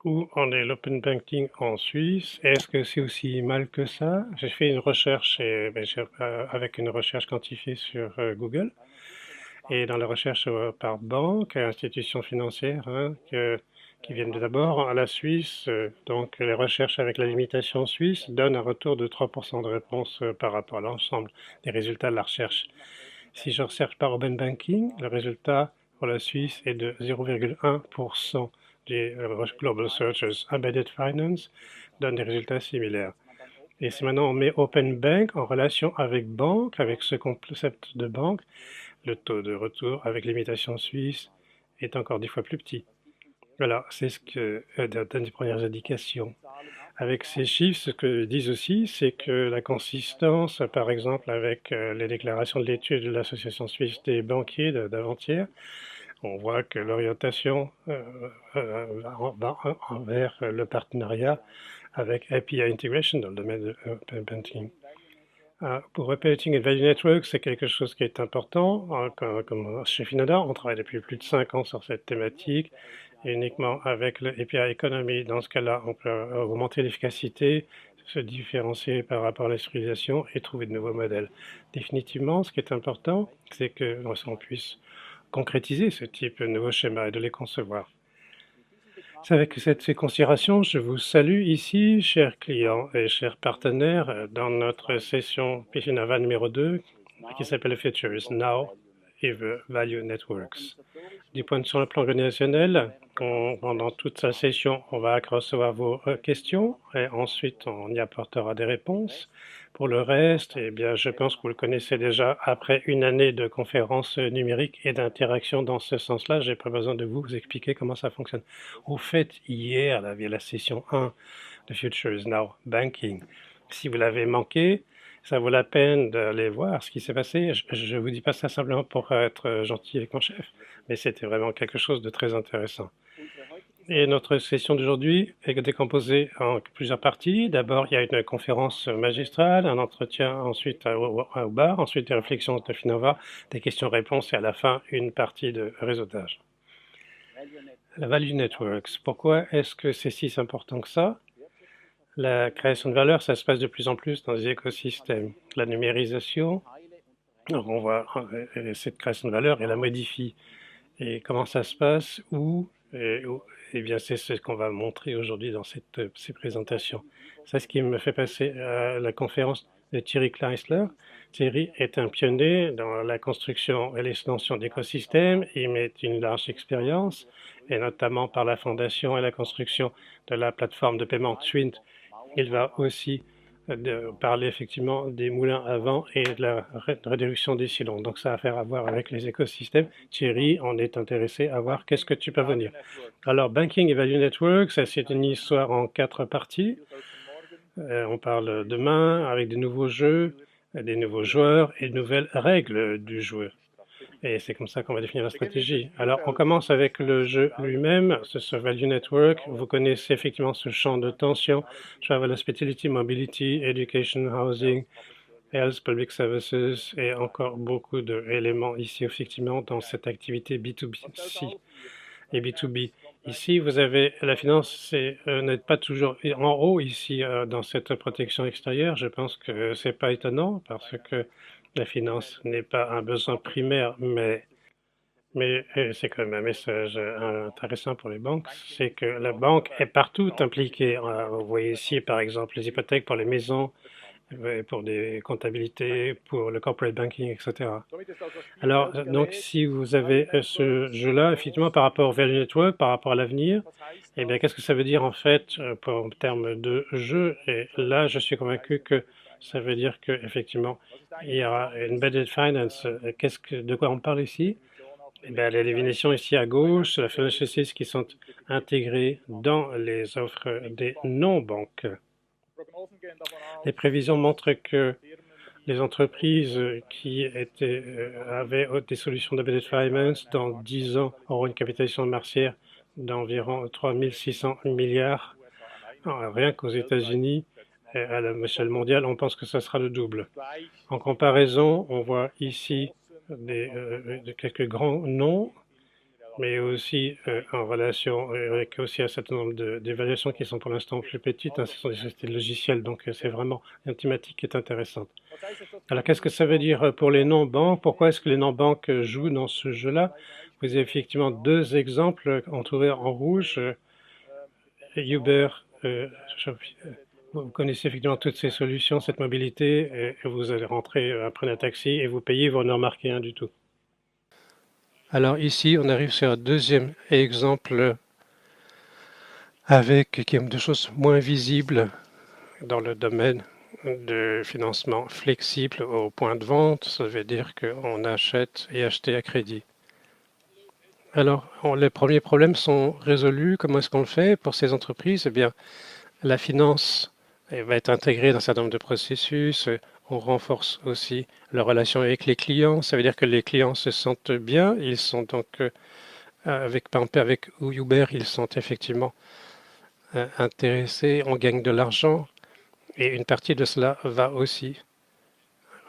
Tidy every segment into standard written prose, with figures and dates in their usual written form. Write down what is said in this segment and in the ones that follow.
Où en est l'open banking en Suisse? Est-ce que c'est aussi mal que ça? J'ai fait une recherche avec une recherche quantifiée sur Google et dans la recherche par banque, institutions financières, hein, qui viennent d'abord à la Suisse, donc les recherches avec la limitation suisse donnent un retour de 3% de réponse par rapport à l'ensemble des résultats de la recherche. Si je recherche par open banking, le résultat pour la Suisse est de 0,1% des Global Searches Embedded Finance donne des résultats similaires. Et si maintenant on met Open Bank en relation avec banque, avec ce concept de banque, le taux de retour avec l'imitation suisse est encore 10 fois plus petit. Voilà, c'est ce que donne les premières indications. Avec ces chiffres, ce que disent aussi, c'est que la consistance, par exemple, avec les déclarations de l'étude de l'Association suisse des banquiers d'avant-hier, on voit que l'orientation va vers le partenariat avec API Integration dans le domaine de Open Banking. Pour Operating and Value Network, c'est quelque chose qui est important. Comme chez Finada, on travaille depuis plus de 5 ans sur cette thématique, et uniquement avec le API Economy. Dans ce cas-là, on peut augmenter l'efficacité, se différencier par rapport à l'industrialisation et trouver de nouveaux modèles. Définitivement, ce qui est important, c'est qu'on puisse concrétiser ce type de nouveaux schémas et de les concevoir. C'est avec ces considérations, je vous salue ici, chers clients et chers partenaires, dans notre session Pifinava numéro 2, qui s'appelle Features Now et Value Networks. Sur le plan organisationnel, pendant toute sa session, on va recevoir vos questions et ensuite on y apportera des réponses. Pour le reste, eh bien, je pense que vous le connaissez déjà. Après une année de conférences numériques et d'interaction dans ce sens-là, j'ai pas besoin de vous expliquer comment ça fonctionne. Au fait, hier, il y avait la session 1 de Future is Now Banking. Si vous l'avez manqué, ça vaut la peine d'aller voir ce qui s'est passé. Je ne vous dis pas ça simplement pour être gentil avec mon chef, mais c'était vraiment quelque chose de très intéressant. Et notre session d'aujourd'hui est décomposée en plusieurs parties. D'abord, il y a une conférence magistrale, un entretien ensuite au bar, ensuite des réflexions de Finova, des questions-réponses et à la fin, une partie de réseautage. La Value Networks, pourquoi est-ce que c'est si important que ça? La création de valeur, ça se passe de plus en plus dans les écosystèmes. La numérisation, on voit cette création de valeur et la modifie. Et comment ça se passe? Eh bien, c'est ce qu'on va montrer aujourd'hui dans ces présentations. C'est ce qui me fait passer à la conférence de Thierry Kleisler. Thierry est un pionnier dans la construction et l'extension d'écosystèmes. Il met une large expérience, et notamment par la fondation et la construction de la plateforme de paiement Twint. Il va aussi parler effectivement des moulins à vent et de la réduction des sillons. Donc ça a à faire à voir avec les écosystèmes. Thierry, on est intéressé à voir qu'est-ce que tu peux venir. Alors, Banking et Value Network, ça c'est une histoire en 4 parties. On parle demain avec des nouveaux jeux, des nouveaux joueurs et de nouvelles règles du jeu. Et c'est comme ça qu'on va définir la stratégie. Alors, on commence avec le jeu lui-même, ce Value Network. Vous connaissez effectivement ce champ de tension, Travel Hospitality, Mobility, Education, Housing, Health, Public Services, et encore beaucoup d'éléments ici, effectivement, dans cette activité B2B et B2B. Ici, vous avez la finance, n'êtes pas toujours en haut ici dans cette protection extérieure. Je pense que c'est pas étonnant parce que la finance n'est pas un besoin primaire, mais c'est quand même un message intéressant pour les banques, c'est que la banque est partout impliquée. Vous voyez ici, par exemple, les hypothèques pour les maisons, pour des comptabilités, pour le corporate banking, etc. Alors, donc, si vous avez ce jeu-là, effectivement, par rapport au Value Network, par rapport à l'avenir, eh bien, qu'est-ce que ça veut dire en fait en termes de jeu? Et là, je suis convaincu que ça veut dire qu'effectivement, il y aura une embedded finance. De quoi on parle ici? Eh bien, les définitions ici à gauche, la financial services qui sont intégrées dans les offres des non-banques. Les prévisions montrent que les entreprises qui avaient des solutions d'embedded finance dans 10 ans auront une capitalisation marchande d'environ 3 600 milliards. Rien qu'aux États-Unis, à l'échelle mondiale, on pense que ça sera le double. En comparaison, on voit ici quelques grands noms mais aussi en relation avec aussi un certain nombre d'évaluations qui sont pour l'instant plus petites, hein, ce sont des sociétés logicielles, donc c'est vraiment une thématique qui est intéressante. Alors qu'est-ce que ça veut dire pour les non-banques? Pourquoi est-ce que les non-banques jouent dans ce jeu-là? Vous avez effectivement deux exemples entourés en rouge. Uber, vous connaissez effectivement toutes ces solutions, cette mobilité, et vous allez rentrer, prendre un taxi et vous payez, vous ne remarquez rien du tout. Alors ici, on arrive sur un deuxième exemple avec des choses moins visibles dans le domaine de financement flexible au point de vente. Ça veut dire qu'on achète et achète à crédit. Alors, les premiers problèmes sont résolus. Comment est-ce qu'on le fait pour ces entreprises? Eh bien, la finance va être intégrée dans un certain nombre de processus. On renforce aussi la relation avec les clients. Ça veut dire que les clients se sentent bien. Ils sont donc, par exemple, avec Uber, ils sont effectivement intéressés. On gagne de l'argent. Et une partie de cela va aussi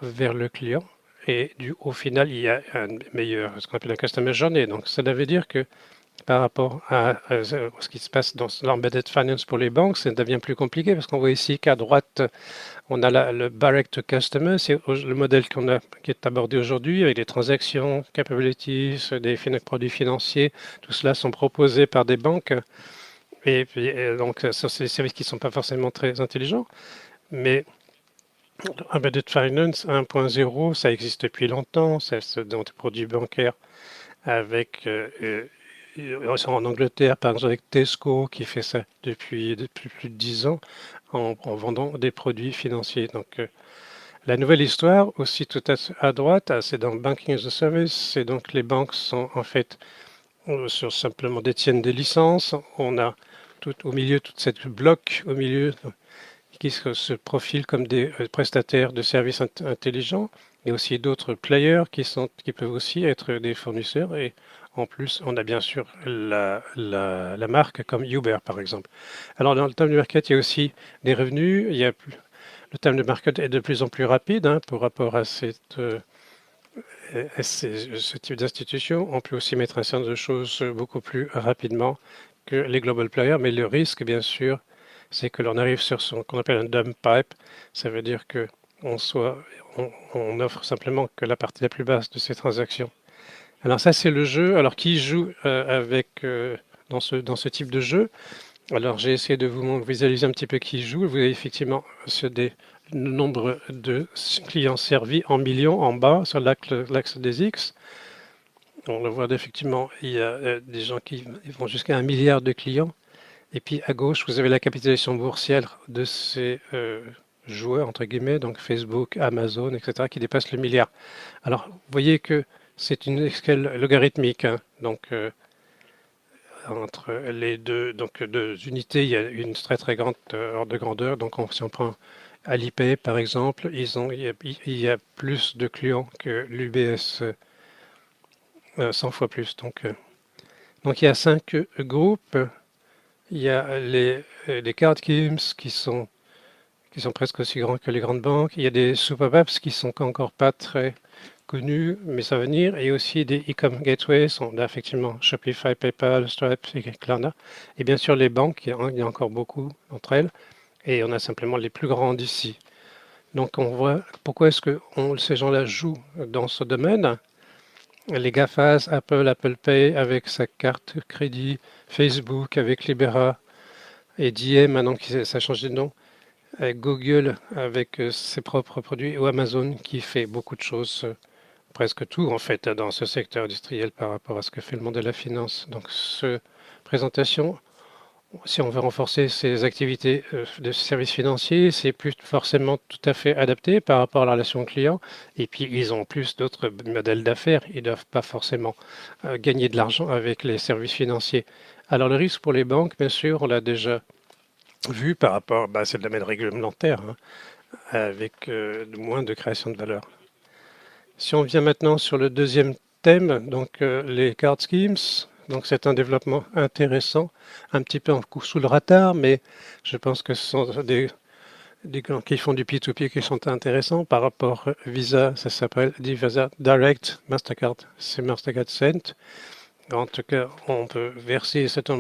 vers le client. Et au final, il y a un meilleur, ce qu'on appelle un customer journey. Donc, ça veut dire que par rapport à ce qui se passe dans l'embedded finance pour les banques, ça devient plus compliqué parce qu'on voit ici qu'à droite, on a le direct customer, c'est le modèle qui est abordé aujourd'hui avec des transactions, capabilities, des produits financiers, tout cela sont proposés par des banques. Et puis, donc, ça, c'est des services qui ne sont pas forcément très intelligents, mais Embedded Finance 1.0, ça existe depuis longtemps, c'est dans des produits bancaires avec en Angleterre, par exemple, avec Tesco qui fait ça depuis plus de 10 ans en vendant des produits financiers. Donc, la nouvelle histoire, aussi tout à droite, c'est dans Banking as a Service. C'est donc les banques sont en fait simplement détiennent des licences. On a tout au milieu toute cette bloc au milieu qui se profilent comme des prestataires de services intelligents. Il y a aussi d'autres players qui peuvent aussi être des fournisseurs. Et en plus, on a bien sûr la marque comme Uber, par exemple. Alors, dans le time de market, il y a aussi des revenus. Le time de market est de plus en plus rapide par rapport à ce type d'institution. On peut aussi mettre un certain nombre de choses beaucoup plus rapidement que les global players. Mais le risque, bien sûr, c'est que l'on arrive sur ce qu'on appelle un dump pipe. Ça veut dire que on offre simplement que la partie la plus basse de ces transactions. Alors ça, c'est le jeu. Alors qui joue dans ce type de jeu? Alors j'ai essayé de vous visualiser un petit peu qui joue. Vous avez effectivement le nombre de clients servis en millions en bas sur l'axe des X. On le voit effectivement, il y a des gens qui vont jusqu'à 1 milliard de clients. Et puis à gauche, vous avez la capitalisation boursière de ces joueurs, entre guillemets, donc Facebook, Amazon, etc., qui dépassent le milliard. Alors, vous voyez que c'est une échelle logarithmique. Hein, donc, entre les deux unités, il y a une très très grande ordre de grandeur. Donc, si on prend Alipay, par exemple, il y a plus de clients que l'UBS, 100 fois plus. Donc, il y a 5 groupes. Il y a les card games qui sont presque aussi grands que les grandes banques. Il y a des super apps qui sont encore pas très connus, mais ça va venir. Et aussi des e-com gateways. On a effectivement Shopify, PayPal, Stripe et Klarna. Et bien sûr les banques, il y a encore beaucoup d'entre elles. Et on a simplement les plus grandes ici. Donc on voit pourquoi est-ce que ces gens-là jouent dans ce domaine. Les GAFAs, Apple Pay avec sa carte crédit, Facebook avec Libera et Diem, maintenant que ça a changé de nom, Google avec ses propres produits ou Amazon qui fait beaucoup de choses, presque tout en fait dans ce secteur industriel par rapport à ce que fait le monde de la finance. Donc cette présentation, si on veut renforcer ces activités de services financiers, c'est plus forcément tout à fait adapté par rapport à la relation client. Et puis, ils ont plus d'autres modèles d'affaires. Ils ne doivent pas forcément gagner de l'argent avec les services financiers. Alors, le risque pour les banques, bien sûr, on l'a déjà vu par rapport, c'est le domaine réglementaire, hein, avec moins de création de valeur. Si on vient maintenant sur le deuxième thème, donc les card schemes, donc c'est un développement intéressant, un petit peu sous le radar, mais je pense que ce sont des gens qui font du P2P qui sont intéressants par rapport à Visa, ça s'appelle Visa Direct, Mastercard, c'est Mastercard Send. En tout cas, on peut verser cet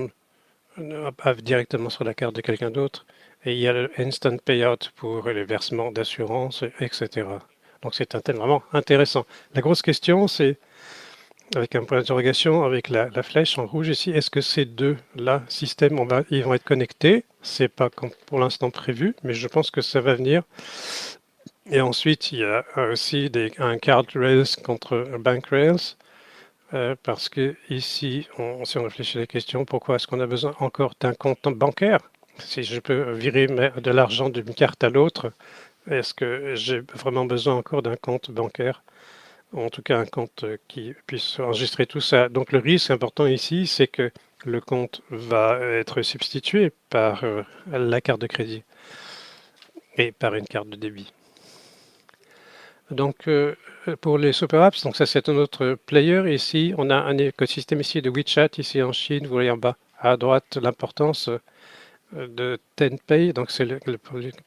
directement sur la carte de quelqu'un d'autre. Et il y a le instant payout pour les versements d'assurance, etc. Donc c'est un thème vraiment intéressant. La grosse question, c'est, avec un point d'interrogation, avec la flèche en rouge ici, est-ce que ces deux-là, systèmes, ils vont être connectés? C'est pas pour l'instant prévu, mais je pense que ça va venir. Et ensuite, il y a aussi un card rails contre un bank rails. Parce que ici, si on réfléchit à la question, pourquoi est-ce qu'on a besoin encore d'un compte bancaire? Si je peux virer de l'argent d'une carte à l'autre, est-ce que j'ai vraiment besoin encore d'un compte bancaire? En tout cas, un compte qui puisse enregistrer tout ça. Donc le risque important ici, c'est que le compte va être substitué par la carte de crédit et par une carte de débit. Donc pour les super apps, donc ça c'est un autre player. Ici, on a un écosystème ici de WeChat, ici en Chine, vous voyez en bas à droite l'importance de Tenpay, donc c'est le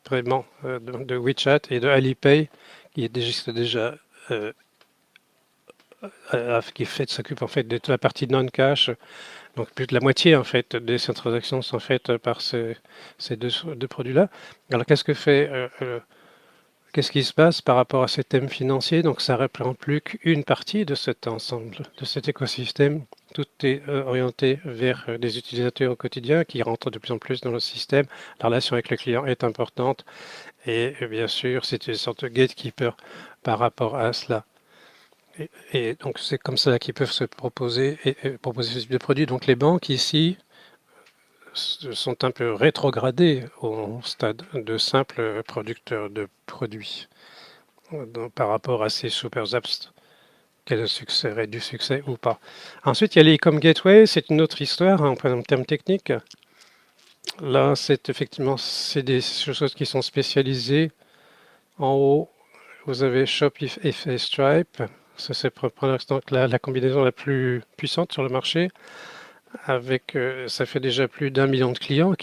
paiement de WeChat, et de Alipay qui existe déjà, qui s'occupe en fait de toute la partie non-cash. Donc plus de la moitié en fait de ces transactions sont faites par ces deux produits-là. Alors qu'est-ce qui se passe par rapport à ces thèmes financiers? Donc ça ne représente plus qu'une partie de cet ensemble, de cet écosystème. Tout est orienté vers des utilisateurs au quotidien qui rentrent de plus en plus dans le système. La relation avec le client est importante et bien sûr c'est une sorte de gatekeeper par rapport à cela. Et donc c'est comme ça qu'ils peuvent se proposer et proposer ce type de produit. Donc les banques ici sont un peu rétrogradés au stade de simples producteurs de produits par rapport à ces super apps, quel succès, du succès ou pas. Ensuite, il y a les e-com gateway, c'est une autre histoire en termes techniques. Là, c'est effectivement des choses qui sont spécialisées. En haut, vous avez Shopify et Stripe. Ça, c'est pour l'instant la combinaison la plus puissante sur le marché. Ça fait déjà plus d'1 million de clients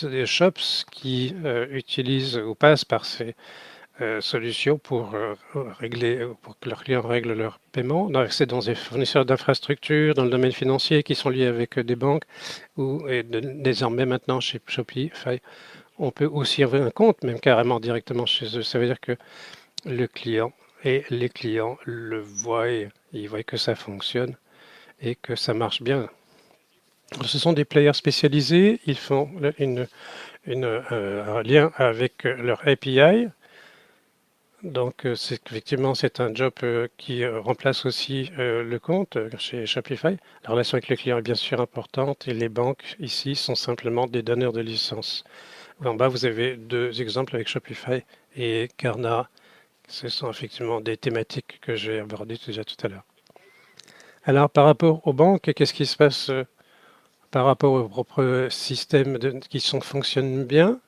des shops qui utilisent ou passent par ces solutions pour pour que leurs clients règlent leurs paiements. C'est dans des fournisseurs d'infrastructures, dans le domaine financier qui sont liés avec des banques désormais maintenant chez Shopify, on peut aussi ouvrir un compte, même carrément directement chez eux. Ça veut dire que le client et les clients le voient, ils voient que ça fonctionne et que ça marche bien. Ce sont des players spécialisés, ils font un lien avec leur API. Donc effectivement c'est un job qui remplace aussi le compte chez Shopify. La relation avec le client est bien sûr importante et les banques ici sont simplement des donneurs de licences. En bas vous avez deux exemples avec Shopify et Klarna. Ce sont effectivement des thématiques que j'ai abordées déjà tout à l'heure. Alors par rapport aux banques, qu'est-ce qui se passe par rapport aux propres systèmes qui fonctionnent bien,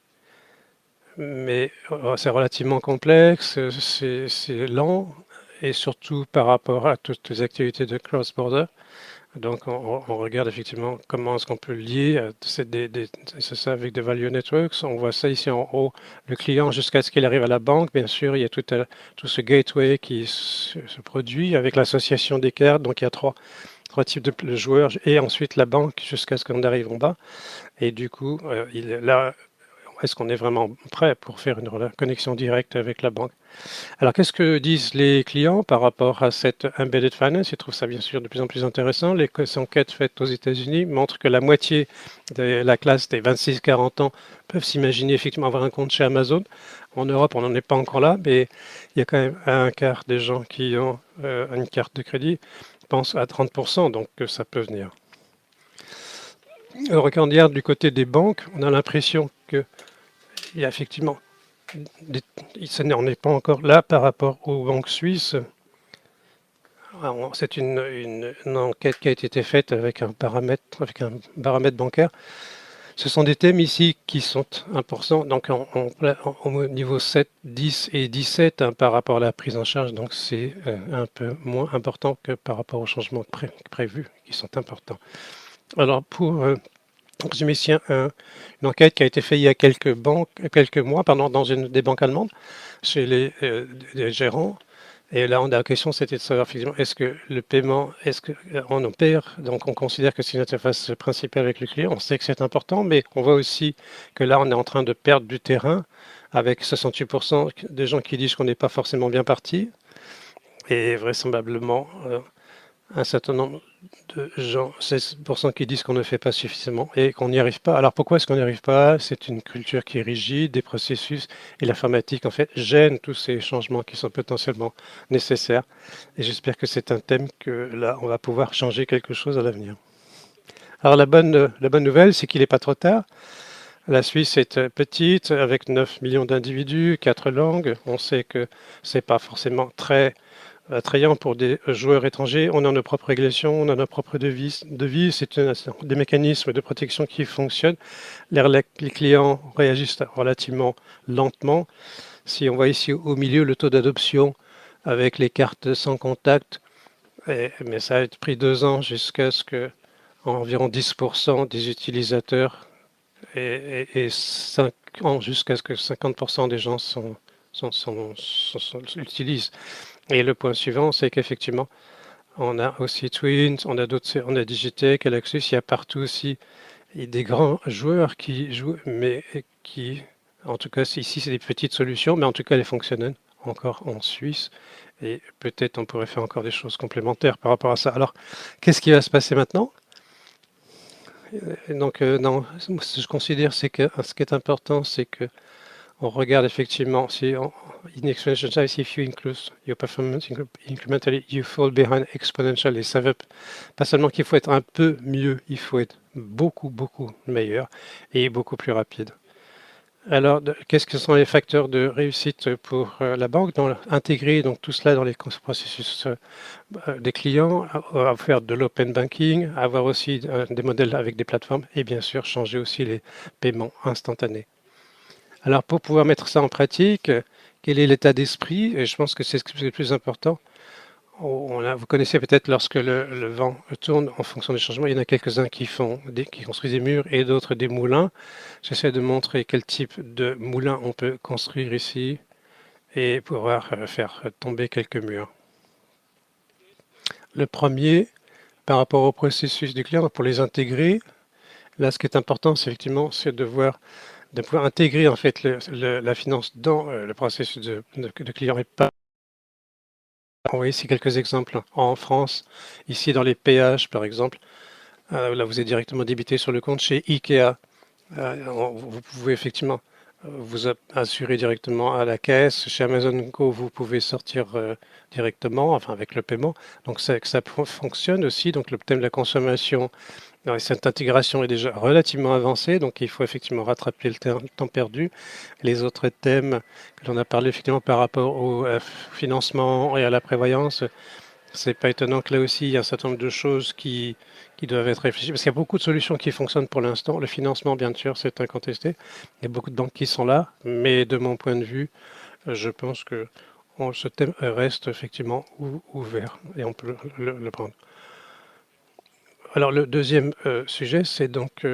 mais c'est relativement complexe, c'est lent, et surtout par rapport à toutes les activités de cross-border. Donc on regarde effectivement comment est-ce qu'on peut lier c'est ça avec des value networks. On voit ça ici en haut, le client jusqu'à ce qu'il arrive à la banque. Bien sûr, il y a tout ce gateway qui se produit avec l'association des cartes. Donc il y a trois types de joueurs et ensuite la banque jusqu'à ce qu'on arrive en bas. Et du coup, là, est-ce qu'on est vraiment prêt pour faire une connexion directe avec la banque? Alors, qu'est-ce que disent les clients par rapport à cette embedded finance? Ils trouvent ça bien sûr de plus en plus intéressant. Les enquêtes faites aux États-Unis montrent que la moitié de la classe des 26-40 ans peuvent s'imaginer effectivement avoir un compte chez Amazon. En Europe, on n'en est pas encore là, mais il y a quand même un quart des gens qui ont une carte de crédit, pense à 30%, donc ça peut venir. Quand on regarde du côté des banques, on a l'impression qu'il y a effectivement, on n'est pas encore là par rapport aux banques suisses. C'est une enquête qui a été faite avec un paramètre bancaire. Ce sont des thèmes ici qui sont importants, donc au niveau 7, 10 et 17 par rapport à la prise en charge, donc c'est un peu moins important que par rapport aux changements prévus qui sont importants. Alors pour résumer ici une enquête qui a été faite il y a quelques mois dans une des banques allemandes chez les gérants. Et là, la question, c'était de savoir effectivement, est-ce que le paiement, est-ce qu'on en perd? Donc, on considère que c'est une interface principale avec le client. On sait que c'est important, mais on voit aussi que là, on est en train de perdre du terrain avec 68% des gens qui disent qu'on n'est pas forcément bien parti. Et vraisemblablement, un certain nombre de gens, 16% qui disent qu'on ne fait pas suffisamment et qu'on n'y arrive pas. Alors pourquoi est-ce qu'on n'y arrive pas? C'est une culture qui est rigide, des processus, et l'informatique en fait gêne tous ces changements qui sont potentiellement nécessaires. Et j'espère que c'est un thème que là, on va pouvoir changer quelque chose à l'avenir. Alors la bonne nouvelle, c'est qu'il n'est pas trop tard. La Suisse est petite, avec 9 millions d'individus, 4 langues. On sait que c'est pas forcément très attrayant pour des joueurs étrangers. On a nos propres régulations, on a nos propres devises. C'est des mécanismes de protection qui fonctionnent. Les clients réagissent relativement lentement. Si on voit ici au milieu le taux d'adoption avec les cartes sans contact, mais ça a pris 2 ans jusqu'à ce que environ 10% des utilisateurs et 5 ans jusqu'à ce que 50% des gens utilisent. Et le point suivant, c'est qu'effectivement, on a aussi Twint, on a d'autres, on a Digitech, Galaxus, il y a partout aussi des grands joueurs qui jouent, mais qui, en tout cas, ici, c'est des petites solutions, mais en tout cas, elles fonctionnent encore en Suisse. Et peut-être on pourrait faire encore des choses complémentaires par rapport à ça. Alors, qu'est-ce qui va se passer maintenant? Donc, non, ce que je considère, c'est que ce qui est important, c'est que on regarde effectivement si in exponential size, if you increase your performance incrementally, you fall behind exponentially. Ça veut pas seulement qu'il faut être un peu mieux, il faut être beaucoup, beaucoup meilleur et beaucoup plus rapide. Alors, qu'est-ce que sont les facteurs de réussite pour la banque? Intégrer donc tout cela dans les processus des clients, faire de l'open banking, avoir aussi des modèles avec des plateformes et bien sûr changer aussi les paiements instantanés. Alors pour pouvoir mettre ça en pratique, quel est l'état d'esprit? Et je pense que c'est le plus important. Vous connaissez peut-être lorsque le vent tourne en fonction des changements, il y en a quelques-uns qui construisent des murs et d'autres des moulins. J'essaie de montrer quel type de moulin on peut construire ici et pouvoir faire tomber quelques murs. Le premier, par rapport au processus du client, pour les intégrer, là ce qui est important, c'est effectivement de pouvoir intégrer en fait la finance dans le processus de client et pas. On voit ici quelques exemples en France, ici dans les péages par exemple. Là vous êtes directement débité sur le compte chez Ikea. Vous pouvez effectivement vous assurer directement à la caisse. Chez Amazon Go, vous pouvez sortir directement, enfin avec le paiement. Donc ça fonctionne aussi. Donc le thème de la consommation, cette intégration est déjà relativement avancée, donc il faut effectivement rattraper le temps perdu. Les autres thèmes que l'on a parlé effectivement par rapport au financement et à la prévoyance, c'est pas étonnant que là aussi il y a un certain nombre de choses qui doivent être réfléchies, parce qu'il y a beaucoup de solutions qui fonctionnent pour l'instant. Le financement, bien sûr, c'est incontesté. Il y a beaucoup de banques qui sont là, mais de mon point de vue, je pense que ce thème reste effectivement ouvert et on peut le prendre. Alors le deuxième sujet, c'est donc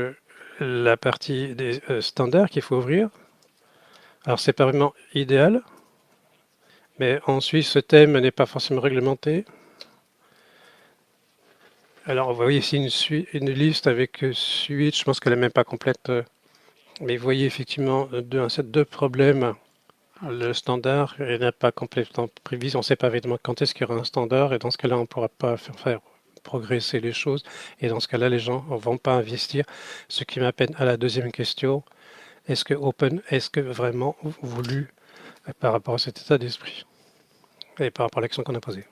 la partie des standards qu'il faut ouvrir. Alors c'est pas vraiment idéal, mais en Suisse, ce thème n'est pas forcément réglementé. Alors vous voyez ici une liste avec suite, je pense qu'elle n'est même pas complète, mais vous voyez effectivement un set de problèmes. Le standard n'est pas complètement prévu, on ne sait pas évidemment quand est-ce qu'il y aura un standard, et dans ce cas-là, on ne pourra pas faire progresser les choses, et dans ce cas-là, les gens ne vont pas investir. Ce qui m'amène à la deuxième question, est-ce que vraiment voulu par rapport à cet état d'esprit et par rapport à l'action qu'on a posée?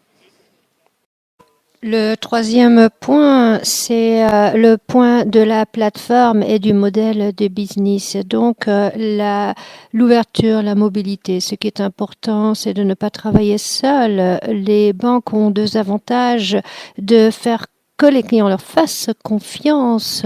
Le troisième point, c'est le point de la plateforme et du modèle de business. Donc, l'ouverture, la mobilité. Ce qui est important, c'est de ne pas travailler seul. Les banques ont deux avantages: de faire que les clients leur fassent confiance.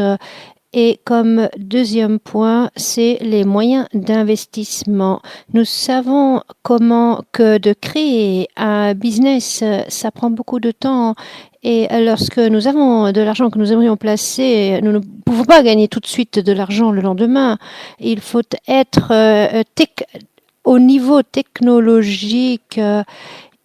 Et comme deuxième point, c'est les moyens d'investissement. Nous savons comment que de créer un business, ça prend beaucoup de temps. Et lorsque nous avons de l'argent que nous aimerions placer, nous ne pouvons pas gagner tout de suite de l'argent le lendemain. Il faut être au niveau technologique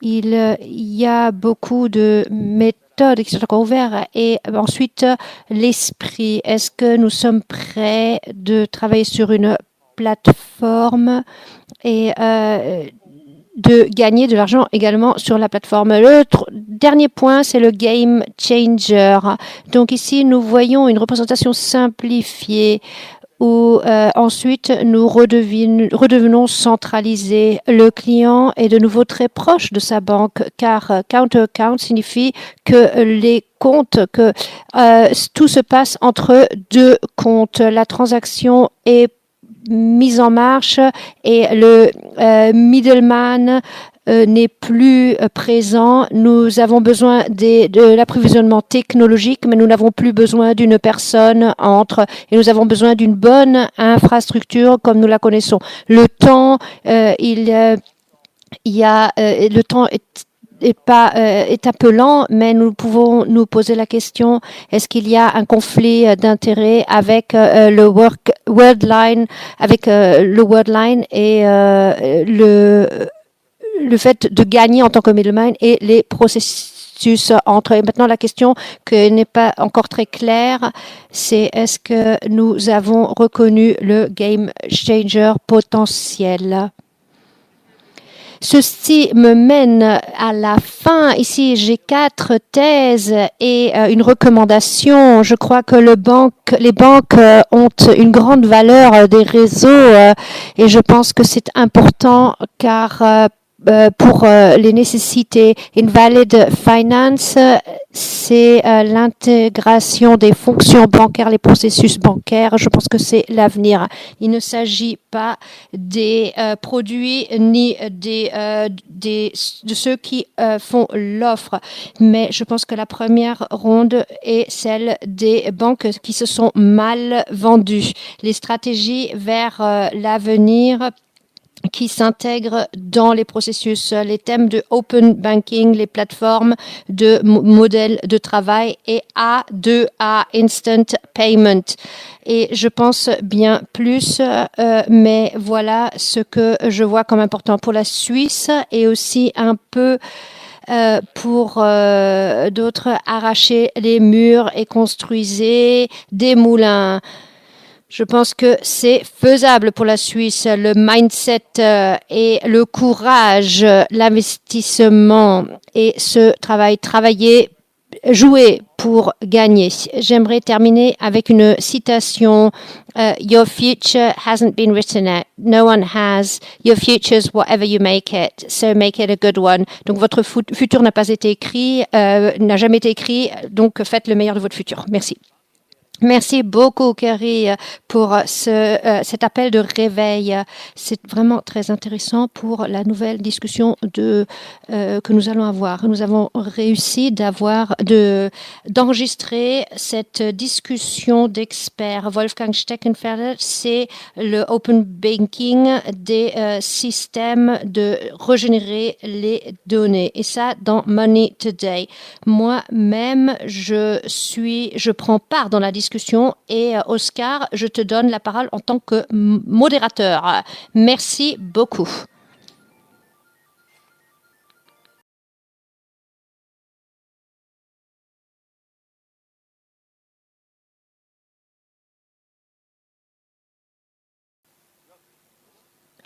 Il y a beaucoup de méthodes qui sont encore ouvertes. Et ensuite, l'esprit. Est-ce que nous sommes prêts de travailler sur une plateforme et de gagner de l'argent également sur la plateforme. Le dernier point, c'est le game changer. Donc ici, nous voyons une représentation simplifiée où ensuite nous redevenons centralisés. Le client est de nouveau très proche de sa banque car counter-account signifie que les comptes, que tout se passe entre deux comptes. La transaction est mise en marche et le middleman n'est plus présent. Nous avons besoin de l'approvisionnement technologique, mais nous n'avons plus besoin d'une personne entre et nous avons besoin d'une bonne infrastructure comme nous la connaissons. Le temps, le temps est un peu lent, mais nous pouvons nous poser la question, est-ce qu'il y a un conflit d'intérêts avec le Worldline, avec le Worldline et le fait de gagner en tant que middleman et les processus entre. Et maintenant, la question qui n'est pas encore très claire, c'est est-ce que nous avons reconnu le game changer potentiel? Ceci me mène à la fin. Ici, j'ai 4 thèses et une recommandation. Je crois que les banques ont une grande valeur des réseaux et je pense que c'est important car pour les nécessités. Invalid Finance, c'est l'intégration des fonctions bancaires, les processus bancaires. Je pense que c'est l'avenir. Il ne s'agit pas des produits ni de ceux qui font l'offre, mais je pense que la première ronde est celle des banques qui se sont mal vendues. Les stratégies vers l'avenir qui s'intègrent dans les processus, les thèmes de open banking, les plateformes de modèles de travail et A2A, instant payment. Et je pense bien plus, mais voilà ce que je vois comme important pour la Suisse et aussi un peu pour d'autres, arracher les murs et construisez des moulins. Je pense que c'est faisable pour la Suisse. Le mindset et le courage, l'investissement et ce travailler, jouer pour gagner. J'aimerais terminer avec une citation. Your future hasn't been written yet. No one has. Your future's whatever you make it. So make it a good one. Donc votre futur n'a pas été écrit, n'a jamais été écrit. Donc faites le meilleur de votre futur. Merci. Merci beaucoup, Carrie, pour cet appel de réveil. C'est vraiment très intéressant pour la nouvelle discussion que nous allons avoir. Nous avons réussi d'enregistrer cette discussion d'experts. Wolfgang Steckenfelder, c'est le open banking des systèmes de régénérer les données. Et ça, dans Money Today. Moi-même, je prends part dans la discussion et Oscar, je te donne la parole en tant que modérateur. Merci beaucoup.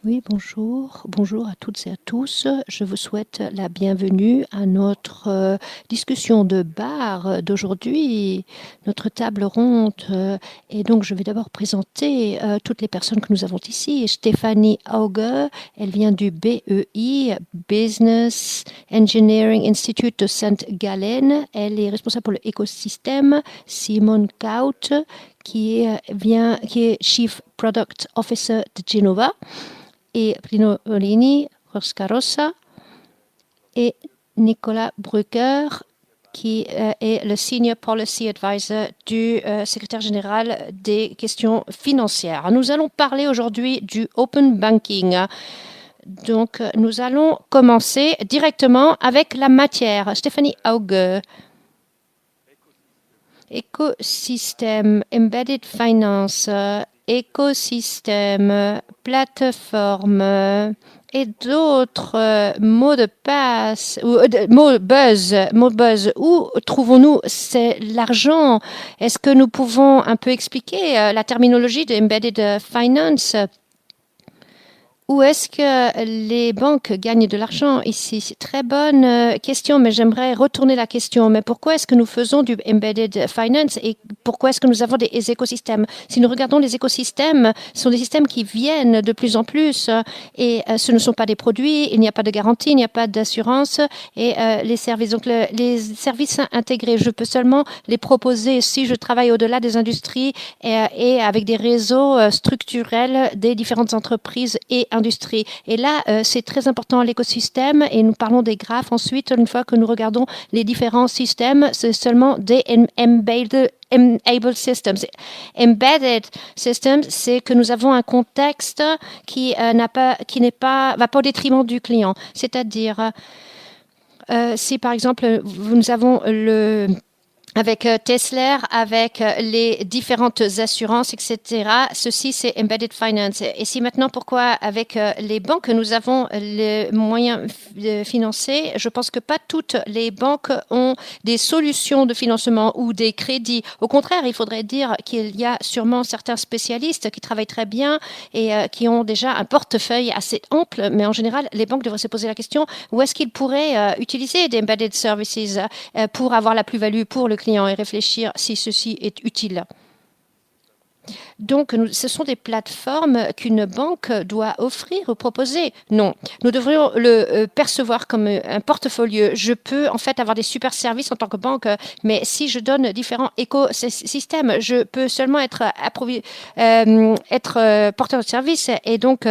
Oui, bonjour. Bonjour à toutes et à tous. Je vous souhaite la bienvenue à notre discussion de bar d'aujourd'hui, notre table ronde. Et donc, je vais d'abord présenter toutes les personnes que nous avons ici. Stéphanie Auger, elle vient du BEI, Business Engineering Institute de Sainte-Gallen. Elle est responsable pour l'écosystème. Simone Kaut, qui est Chief Product Officer de Genova. Et Prino Olini, Roscarossa, et Nicolas Brugger, qui est le Senior Policy Advisor du secrétaire général des questions financières. Nous allons parler aujourd'hui du Open Banking. Donc, nous allons commencer directement avec la matière. Stéphanie Auge. Écosystème, Embedded Finance écosystèmes, plateformes et d'autres mots de passe ou mots buzz. Où trouvons-nous l'argent? Est-ce que nous pouvons un peu expliquer la terminologie de embedded finance? Où est-ce que les banques gagnent de l'argent ici? Très bonne question, mais j'aimerais retourner la question. Mais pourquoi est-ce que nous faisons du embedded finance et pourquoi est-ce que nous avons des écosystèmes? Si nous regardons les écosystèmes, ce sont des systèmes qui viennent de plus en plus et ce ne sont pas des produits, il n'y a pas de garantie, il n'y a pas d'assurance et les services. Donc les services intégrés, je peux seulement les proposer si je travaille au-delà des industries et avec des réseaux structurels des différentes entreprises et industrie. Et là, c'est très important l'écosystème et nous parlons des graphes ensuite. Une fois que nous regardons les différents systèmes, c'est seulement des enabled systems. Embedded systems, c'est que nous avons un contexte qui va pas au détriment du client. C'est-à-dire, si par exemple, nous avons avec Tesla, avec les différentes assurances, etc. Ceci, c'est embedded finance. Et si maintenant, pourquoi avec les banques, nous avons les moyens de financer, je pense que pas toutes les banques ont des solutions de financement ou des crédits. Au contraire, il faudrait dire qu'il y a sûrement certains spécialistes qui travaillent très bien et qui ont déjà un portefeuille assez ample. Mais en général, les banques devraient se poser la question où est-ce qu'ils pourraient utiliser des embedded services pour avoir la plus-value pour le client et réfléchir si ceci est utile. Donc, ce sont des plateformes qu'une banque doit offrir ou proposer. Non, nous devrions le percevoir comme un portfolio. Je peux en fait avoir des super services en tant que banque, mais si je donne différents écosystèmes, je peux seulement être porteur de service et donc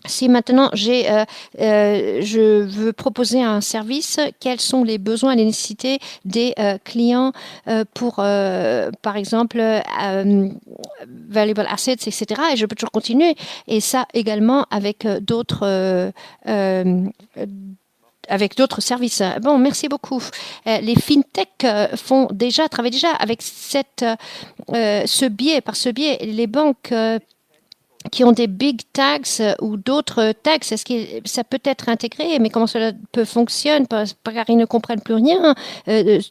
si maintenant je veux proposer un service, quels sont les besoins et les nécessités des clients pour, par exemple, valuable assets, etc. Et je peux toujours continuer. Et ça également avec d'autres services. Bon, merci beaucoup. Les fintech travaillent déjà avec ce biais. Par ce biais, les banques qui ont des big tax ou d'autres taxes, est-ce que ça peut être intégré? Mais comment cela peut fonctionner? Car ils ne comprennent plus rien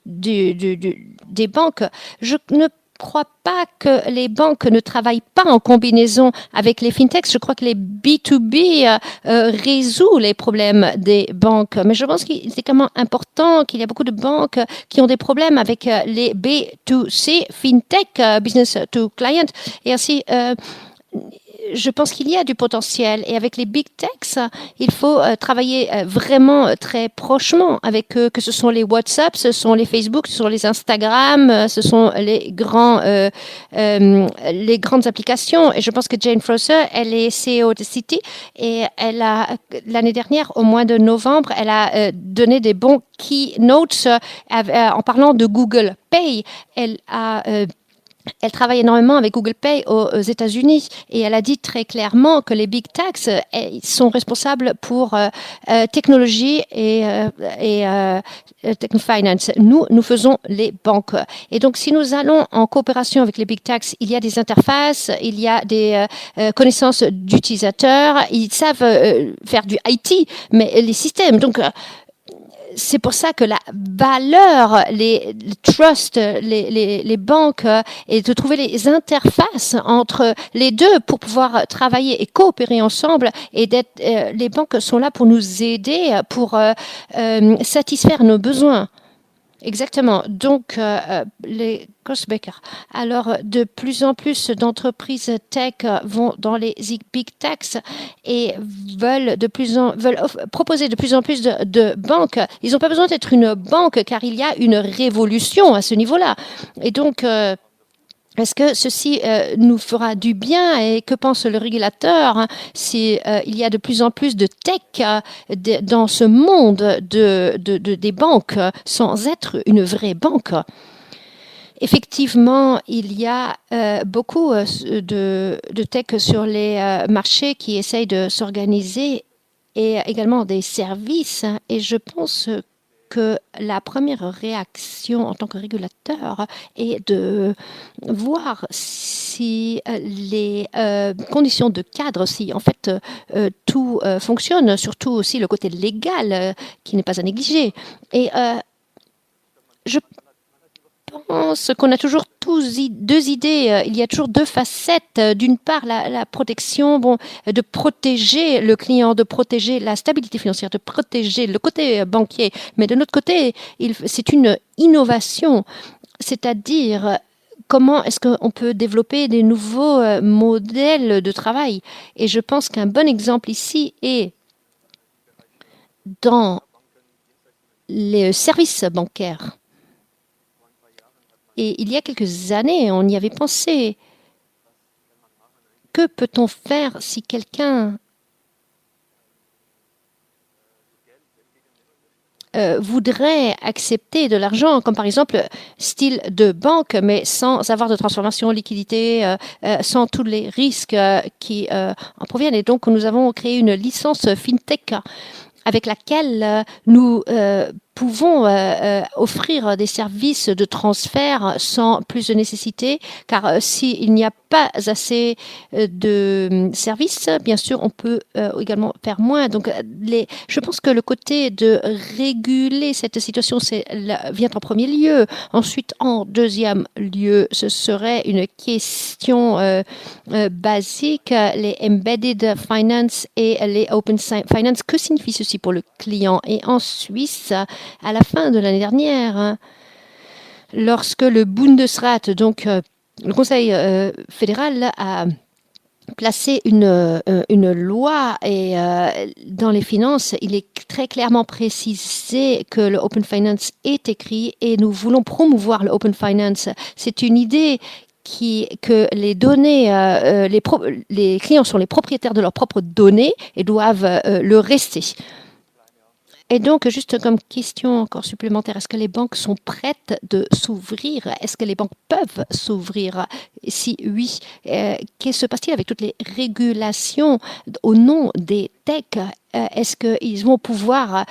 des banques. Je ne crois pas que les banques ne travaillent pas en combinaison avec les fintechs. Je crois que les B2B résout les problèmes des banques. Mais je pense qu'il est quand même important qu'il y a beaucoup de banques qui ont des problèmes avec les B2C, fintech, business to client. Et ainsi, je pense qu'il y a du potentiel et avec les big techs, il faut travailler vraiment très prochement avec eux, que ce sont les WhatsApp, ce sont les Facebook, ce sont les Instagram, ce sont les grandes applications. Et je pense que Jane Fraser, elle est CEO de Citi et elle a l'année dernière, au mois de novembre, elle a donné des bons keynotes en parlant de Google Pay. Elle travaille énormément avec Google Pay aux États-Unis et elle a dit très clairement que les big techs sont responsables pour technologie et techno-finance. Nous faisons les banques. Et donc, si nous allons en coopération avec les big techs, il y a des interfaces, il y a des connaissances d'utilisateurs, ils savent faire du IT, mais les systèmes, donc c'est pour ça que la valeur, les trusts, les banques, et de trouver les interfaces entre les deux pour pouvoir travailler et coopérer ensemble. Et les banques sont là pour nous aider, pour satisfaire nos besoins. Exactement. Donc, les Costbaker. Alors, de plus en plus d'entreprises tech vont dans les big techs et veulent proposer de plus en plus de banques. Ils n'ont pas besoin d'être une banque car il y a une révolution à ce niveau-là. Et donc, est-ce que ceci nous fera du bien et que pense le régulateur si il y a de plus en plus de tech dans ce monde des banques sans être une vraie banque? Effectivement, il y a beaucoup de tech sur les marchés qui essayent de s'organiser et également des services. Et je pense que la première réaction en tant que régulateur est de voir si les conditions de cadre, si en fait tout fonctionne, surtout aussi le côté légal qui n'est pas à négliger. Et je pense qu'on a toujours deux idées. Il y a toujours deux facettes. D'une part, la protection, de protéger le client, de protéger la stabilité financière, de protéger le côté banquier. Mais de notre côté, c'est une innovation, c'est-à-dire comment est-ce qu'on peut développer des nouveaux modèles de travail. Et je pense qu'un bon exemple ici est dans les services bancaires. Et il y a quelques années, on y avait pensé. Que peut-on faire si quelqu'un voudrait accepter de l'argent, comme par exemple style de banque, mais sans avoir de transformation, liquidité, sans tous les risques qui en proviennent. Et donc, nous avons créé une licence FinTech avec laquelle nous pouvons offrir des services de transfert sans plus de nécessité, car s'il n'y a pas assez de services, bien sûr, on peut également faire moins. Donc, je pense que le côté de réguler cette situation vient en premier lieu. Ensuite, en deuxième lieu, ce serait une question basique, les embedded finance et les open finance. Que signifie ceci pour le client? Et en Suisse, à la fin de l'année dernière, lorsque le Bundesrat, donc le Conseil fédéral, a placé une loi et dans les finances, il est très clairement précisé que le Open Finance est écrit et nous voulons promouvoir le Open Finance. C'est une idée que les données, les clients sont les propriétaires de leurs propres données et doivent le rester. Et donc, juste comme question encore supplémentaire, est-ce que les banques sont prêtes de s'ouvrir? Est-ce que les banques peuvent s'ouvrir? Si oui, que se passe-t-il avec toutes les régulations au nom des techs? Est-ce qu'ils vont pouvoir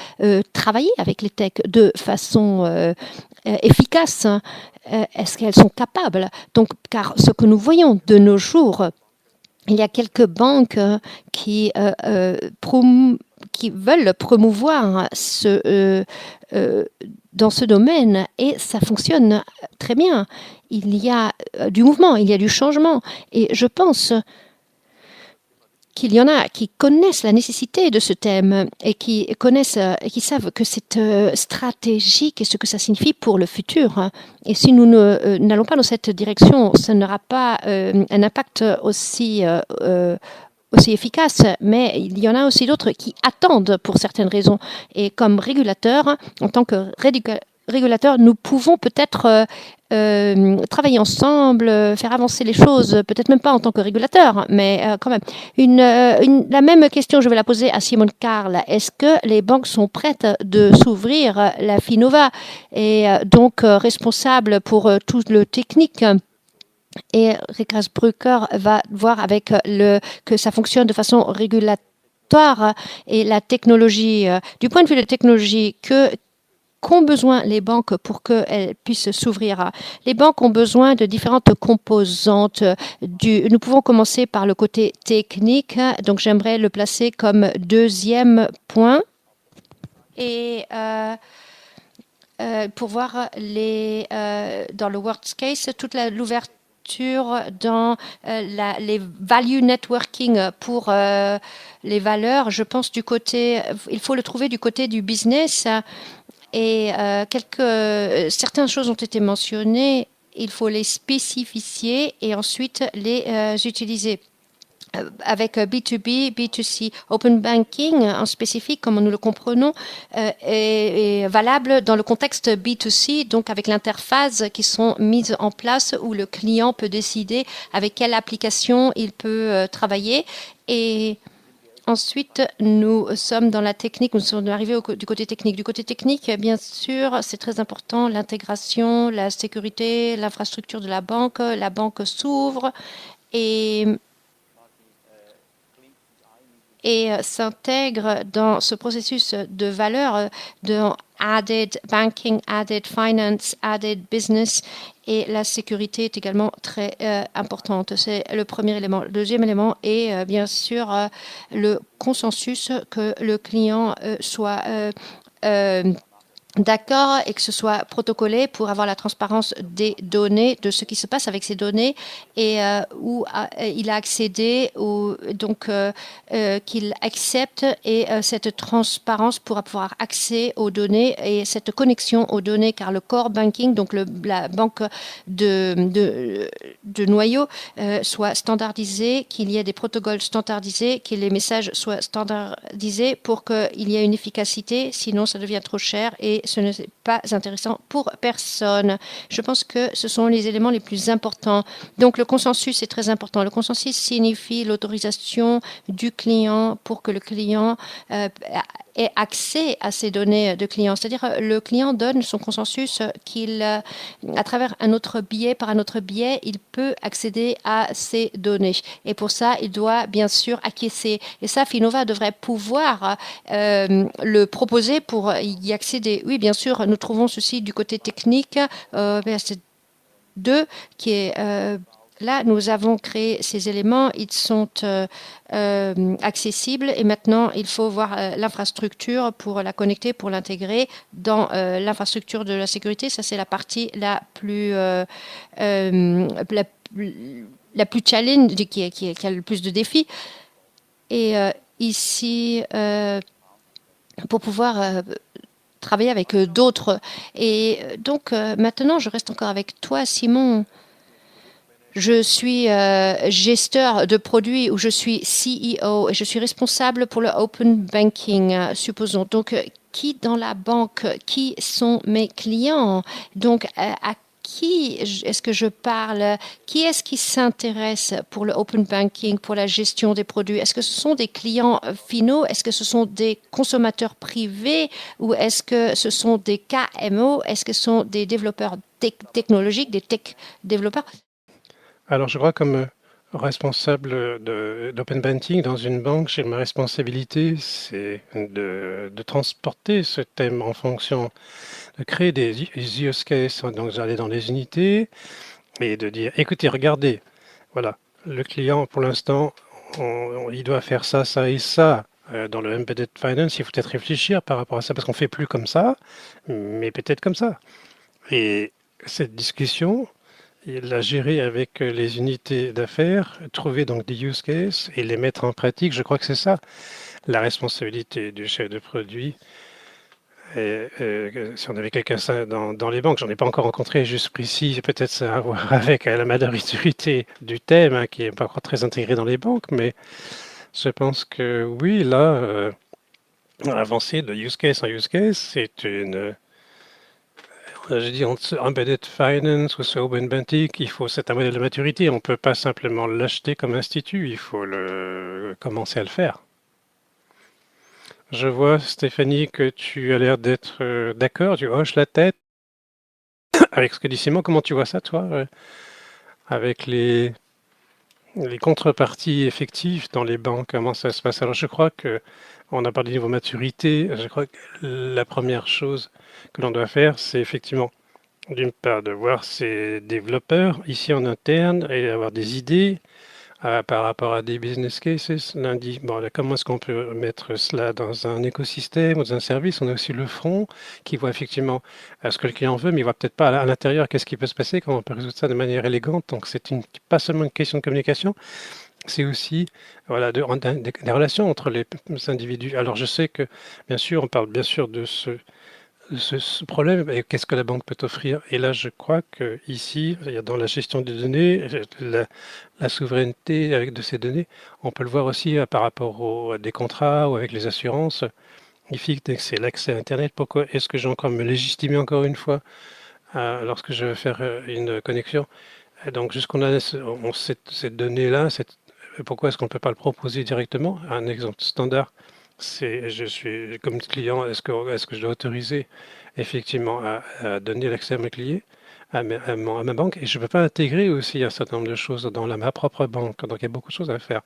travailler avec les techs de façon efficace? Est-ce qu'elles sont capables? Donc, car ce que nous voyons de nos jours, il y a quelques banques qui veulent promouvoir dans ce domaine et ça fonctionne très bien. Il y a du mouvement, il y a du changement et je pense qu'il y en a qui connaissent la nécessité de ce thème et qui connaissent et qui savent que c'est stratégique et ce que ça signifie pour le futur. Et si nous n'allons pas dans cette direction, ça n'aura pas un impact aussi efficace, mais il y en a aussi d'autres qui attendent pour certaines raisons. Et comme régulateur, en tant que régulateur, nous pouvons peut-être travailler ensemble, faire avancer les choses, peut-être même pas en tant que régulateur, mais quand même. La même question, je vais la poser à Simon Karl. Est-ce que les banques sont prêtes de s'ouvrir? La Finova est donc responsable pour tout le technique. Et Rikas Brücker va voir avec que ça fonctionne de façon régulatoire et la technologie. Du point de vue de la technologie, qu'ont besoin les banques pour qu'elles puissent s'ouvrir? Les banques ont besoin de différentes composantes. Nous pouvons commencer par le côté technique, donc j'aimerais le placer comme deuxième point. Et pour voir dans le worst case, toute l'ouverture dans les value networking pour les valeurs, je pense il faut le trouver du côté du business et certaines choses ont été mentionnées, il faut les spécifier et ensuite les utiliser. Avec B2B, B2C, Open Banking en spécifique, comme nous le comprenons, est valable dans le contexte B2C, donc avec l'interface qui sont mises en place où le client peut décider avec quelle application il peut travailler. Et ensuite, nous sommes dans la technique, nous sommes arrivés du côté technique. Du côté technique, bien sûr, c'est très important, l'intégration, la sécurité, l'infrastructure de la banque s'ouvre et et s'intègre dans ce processus de valeur de added banking, added finance, added business. Et la sécurité est également très importante. C'est le premier élément. Le deuxième élément est bien sûr le consensus que le client soit d'accord et que ce soit protocolé pour avoir la transparence des données, de ce qui se passe avec ces données et où il a accédé, ou donc qu'il accepte, et cette transparence pourra pouvoir accès aux données et cette connexion aux données, car le core banking, donc la banque de noyaux, soit standardisé, qu'il y ait des protocoles standardisés, que les messages soient standardisés pour qu'il y ait une efficacité, sinon ça devient trop cher et ce n'est pas intéressant pour personne. Je pense que ce sont les éléments les plus importants. Donc le consensus est très important. Le consensus signifie l'autorisation du client pour que le client ait accès à ces données de client. C'est-à-dire le client donne son consensus qu'il, à travers un autre biais, par un autre biais, il peut accéder à ces données. Et pour ça, il doit bien sûr acquiescer. Et ça, Finova devrait pouvoir le proposer pour y accéder. Oui, bien sûr, nous trouvons ceci du côté technique, verset 2, qui est là. Nous avons créé ces éléments, ils sont accessibles, et maintenant il faut voir l'infrastructure pour la connecter, pour l'intégrer dans l'infrastructure de la sécurité. Ça, c'est la partie la plus la plus challenge, qui a le plus de défis. Et ici, pour pouvoir travailler avec d'autres. Et donc, maintenant, je reste encore avec toi, Simon. Je suis gesteur de produits, ou je suis CEO, et je suis responsable pour le open banking, supposons. Donc, qui dans la banque, qui sont mes clients? Donc, à qui est-ce que je parle? Qui est-ce qui s'intéresse pour le open banking, pour la gestion des produits? Est-ce que ce sont des clients finaux? Est-ce que ce sont des consommateurs privés? Ou est-ce que ce sont des KMO? Est-ce que ce sont des développeurs technologiques, des tech développeurs? Alors, je crois comme responsable d'open banking dans une banque, j'ai ma responsabilité, c'est de transporter ce thème en fonction, de créer des use cases, donc d'aller dans les unités et de dire, écoutez, regardez, voilà, le client pour l'instant, il doit faire ça, ça et ça. Dans le embedded finance, il faut peut-être réfléchir par rapport à ça, parce qu'on fait plus comme ça, mais peut-être comme ça. Et cette discussion, il la gérer avec les unités d'affaires, trouver donc des use cases et les mettre en pratique. Je crois que c'est ça la responsabilité du chef de produit. Et, si on avait quelqu'un ça dans les banques, j'en ai pas encore rencontré jusqu'ici, peut-être ça a à voir avec la maturité du thème, hein, qui n'est pas encore très intégré dans les banques, mais je pense que oui, là, avancer de use case en use case, c'est une, je dis entre embedded finance ou ce open banking, il faut, c'est un modèle de maturité. On ne peut pas simplement l'acheter comme institut, il faut commencer à le faire. Je vois, Stéphanie, que tu as l'air d'être d'accord, tu hoches la tête avec ce que dit Simon. Comment tu vois ça, toi, avec les contreparties effectives dans les banques? Comment ça se passe? Alors, je crois que on a parlé de niveau maturité. Je crois que la première chose que l'on doit faire, c'est effectivement, d'une part, de voir ses développeurs ici en interne et avoir des idées par rapport à des business cases. Lundi, bon, là, comment est-ce qu'on peut mettre cela dans un écosystème ou dans un service? On a aussi le front qui voit effectivement ce que le client veut, mais il voit peut-être pas à l'intérieur qu'est-ce qui peut se passer, comment on peut résoudre ça de manière élégante. Donc, c'est pas seulement une question de communication, c'est aussi voilà, des relations entre les individus. Alors, je sais que, bien sûr, on parle bien sûr de ce problème, et qu'est-ce que la banque peut offrir? Et là, je crois que ici, dans la gestion des données, la souveraineté de ces données, on peut le voir aussi par rapport à des contrats ou avec les assurances. Il faut que c'est l'accès à Internet. Pourquoi est-ce que j'ai encore me légitimer encore une fois lorsque je veux faire une connexion? Et donc, jusqu'on a cette donnée-là, pourquoi est-ce qu'on ne peut pas le proposer directement? Un exemple standard, c'est je suis comme client, est-ce que je dois autoriser effectivement à donner l'accès à mes clients, à ma banque, et je ne peux pas intégrer aussi un certain nombre de choses dans ma propre banque. Donc il y a beaucoup de choses à faire.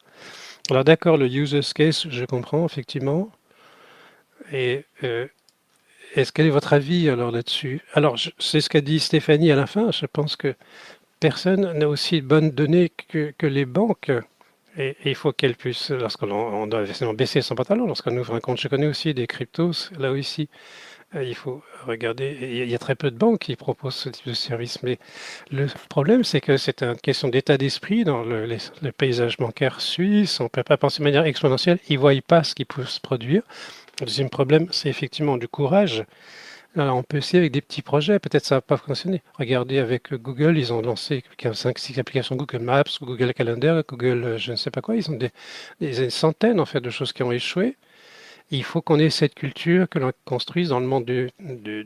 Alors d'accord, le use case, je comprends effectivement. Et est-ce quel est votre avis alors là-dessus? Alors, c'est ce qu'a dit Stéphanie à la fin. Je pense que personne n'a aussi de bonnes données que les banques. Et il faut qu'elles puissent, lorsqu'on on doit forcément baisser son pantalon, lorsqu'on ouvre un compte, je connais aussi des cryptos, là aussi, il faut regarder, il y a très peu de banques qui proposent ce type de service, mais le problème, c'est que c'est une question d'état d'esprit dans le paysage bancaire suisse, on ne peut pas penser de manière exponentielle, ils ne voient pas ce qui peut se produire. Le deuxième problème, c'est effectivement du courage. Alors, on peut essayer avec des petits projets, peut-être ça va pas fonctionner. Regardez avec Google, ils ont lancé 5-6 applications Google Maps, Google Calendar, Google je ne sais pas quoi, ils ont des centaines en fait de choses qui ont échoué. Il faut qu'on ait cette culture que l'on construise dans le monde de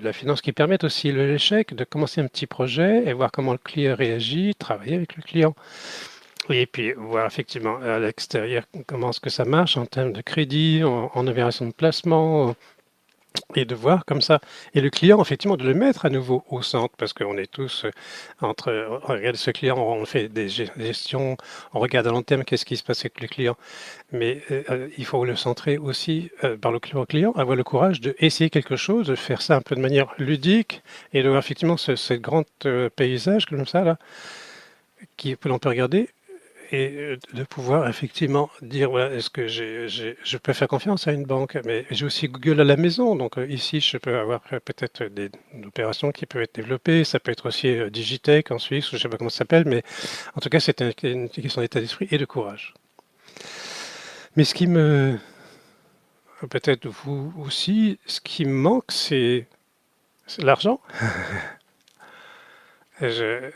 la finance qui permette aussi l'échec de commencer un petit projet et voir comment le client réagit, travailler avec le client. Et puis voir effectivement à l'extérieur comment est-ce que ça marche en termes de crédit, en opération de placement, et de voir comme ça. Et le client, effectivement, de le mettre à nouveau au centre, parce qu'on est tous on regarde ce client, on fait des gestions, on regarde à long terme qu'est-ce qui se passe avec le client. Mais il faut le centrer aussi par le client, avoir le courage d'essayer quelque chose, de faire ça un peu de manière ludique, et de voir effectivement ce grand paysage comme ça, là, que l'on peut regarder et de pouvoir effectivement dire, voilà, est-ce que je peux faire confiance à une banque, mais j'ai aussi Google à la maison, donc ici je peux avoir peut-être des opérations qui peuvent être développées, ça peut être aussi Digitech en Suisse, je ne sais pas comment ça s'appelle, mais en tout cas c'est une question d'état d'esprit et de courage. Mais ce qui me, peut-être vous aussi, ce qui me manque, c'est l'argent. Je,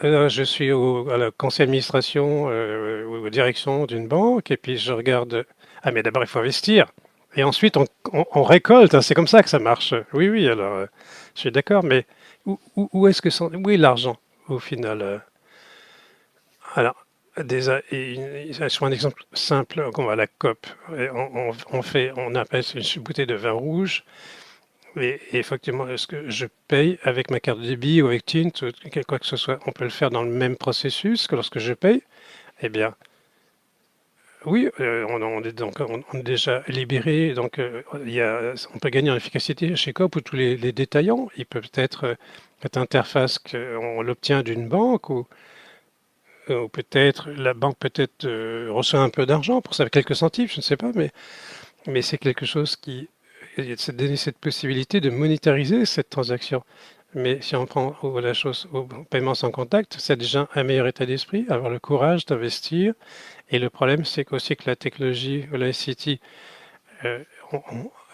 je suis à la conseil d'administration ou aux directions d'une banque et puis je regarde. Ah, mais d'abord il faut investir. Et ensuite on récolte, hein, c'est comme ça que ça marche. Oui, oui, alors je suis d'accord, mais où est-ce que où est l'argent au final Alors, je prends un exemple simple, on va à la COP. Et on appelle une bouteille de vin rouge. Et effectivement, est-ce que je paye avec ma carte de débit ou avec Tint ou quoi que ce soit? On peut le faire dans le même processus que lorsque je paye. Eh bien, oui, on est déjà libéré. Donc, on peut gagner en efficacité chez Coop où tous les détaillants, ils peuvent être cette interface qu'on l'obtient d'une banque ou peut-être la banque peut-être reçoit un peu d'argent pour ça, quelques centimes, je ne sais pas, mais c'est quelque chose qui c'est donner cette possibilité de monétariser cette transaction. Mais si on prend la chose au paiement sans contact, c'est déjà un meilleur état d'esprit, avoir le courage d'investir. Et le problème, c'est qu'aussi que la technologie ou la ICT, euh,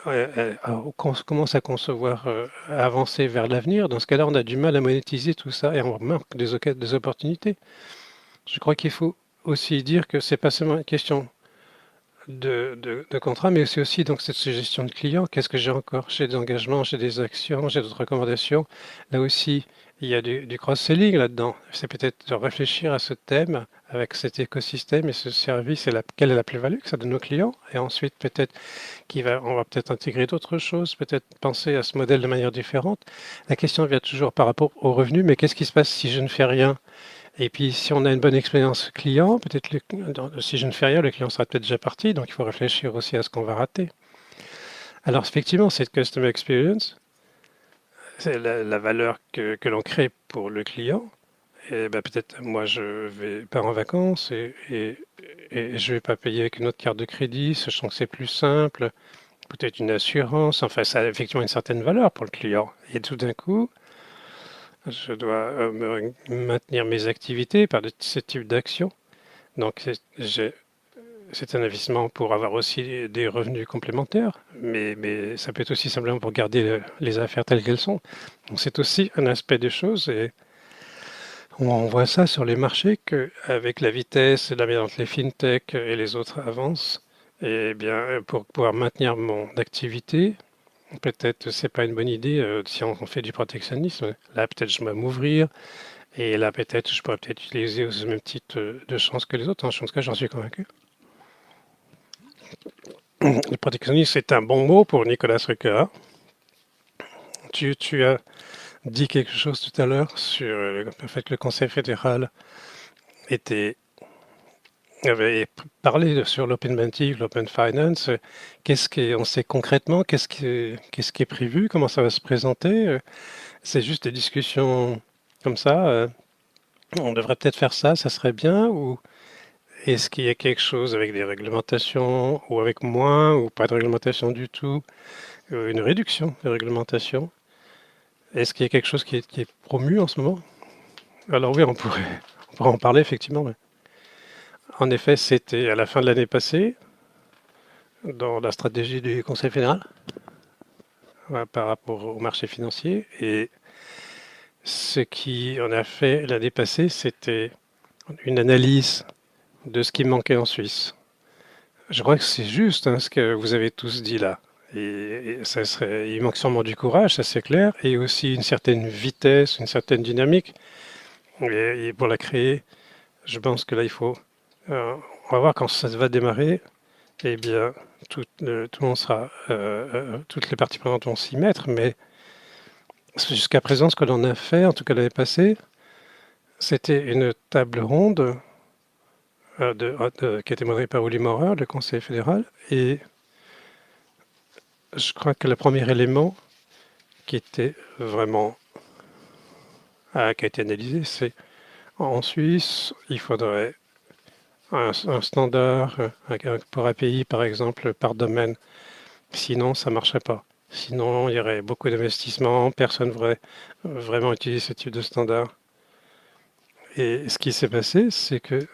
on commence à concevoir, à avancer vers l'avenir. Dans ce cas-là, on a du mal à monétiser tout ça et on manque des opportunités. Je crois qu'il faut aussi dire que c'est pas seulement une question de contrat, mais c'est aussi donc cette gestion de clients. Qu'est-ce que j'ai encore? J'ai des engagements, j'ai des actions, j'ai d'autres recommandations. Là aussi, il y a du cross-selling là-dedans. C'est peut-être de réfléchir à ce thème avec cet écosystème et ce service et quelle est la plus-value que ça donne aux clients. Et ensuite, peut-être on va peut-être intégrer d'autres choses, peut-être penser à ce modèle de manière différente. La question vient toujours par rapport aux revenus, mais qu'est-ce qui se passe si je ne fais rien? Et puis, si on a une bonne expérience client, peut-être si je ne fais rien, le client sera peut-être déjà parti, donc il faut réfléchir aussi à ce qu'on va rater. Alors, effectivement, cette customer experience, c'est la valeur que l'on crée pour le client. Et ben, peut-être, moi, je vais pas en vacances et je vais pas payer avec une autre carte de crédit, sachant que c'est plus simple, peut-être une assurance, enfin, ça a effectivement une certaine valeur pour le client. Et tout d'un coup, je dois maintenir mes activités par ce type d'action. Donc, c'est un investissement pour avoir aussi des revenus complémentaires, mais ça peut être aussi simplement pour garder les affaires telles qu'elles sont. Donc, c'est aussi un aspect des choses et on voit ça sur les marchés qu'avec la vitesse, la manière dont les fintech et les autres avancent, et bien, pour pouvoir maintenir mon activité, peut-être c'est pas une bonne idée si on fait du protectionnisme. Là, peut-être je dois m'ouvrir et là, peut-être je pourrais peut-être utiliser aussi le même type de chance que les autres. En tout cas, j'en suis convaincu. Le protectionnisme, c'est un bon mot pour Nicolas Rucker. Tu as dit quelque chose tout à l'heure sur le fait que le Conseil fédéral était Et parler sur l'open banking, l'open finance, on sait concrètement qu'est-ce qui est prévu, comment ça va se présenter. C'est juste des discussions comme ça. On devrait peut-être faire ça, ça serait bien. Ou est-ce qu'il y a quelque chose avec des réglementations, ou avec moins, ou pas de réglementation du tout, une réduction de réglementation? Est-ce qu'il y a quelque chose qui est promu en ce moment? Alors oui, on pourrait en parler effectivement. Ouais. En effet, c'était à la fin de l'année passée, dans la stratégie du Conseil fédéral, par rapport au marché financier. Et ce qui en a fait l'année passée, c'était une analyse de ce qui manquait en Suisse. Je crois que c'est juste ce que vous avez tous dit là. Il manque sûrement du courage, ça c'est clair, et aussi une certaine vitesse, une certaine dynamique. Et pour la créer, je pense que là il faut. On va voir quand ça va démarrer. Eh bien, tout le monde sera, toutes les parties prenantes vont s'y mettre, mais jusqu'à présent, ce que l'on a fait, en tout cas l'année passée, c'était une table ronde qui a été moderée par Uli Maurer, le Conseil fédéral, et je crois que le premier élément qui était vraiment qui a été analysé, c'est en Suisse, il faudrait un standard pour API, par exemple, par domaine. Sinon, ça ne marcherait pas. Sinon, il y aurait beaucoup d'investissements, personne ne voudrait vraiment utiliser ce type de standard. Et ce qui s'est passé, c'est que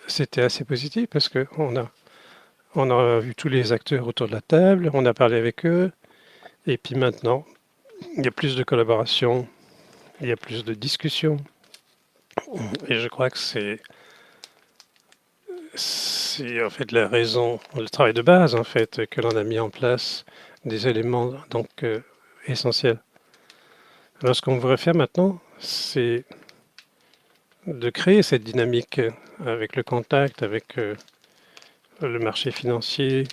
c'était assez positif parce on a vu tous les acteurs autour de la table, on a parlé avec eux, et puis maintenant, il y a plus de collaboration, il y a plus de discussion, et je crois que c'est en fait la raison, le travail de base en fait, que l'on a mis en place des éléments donc essentiels. Alors ce qu'on voudrait faire maintenant, c'est de créer cette dynamique avec le contact, avec le marché financier,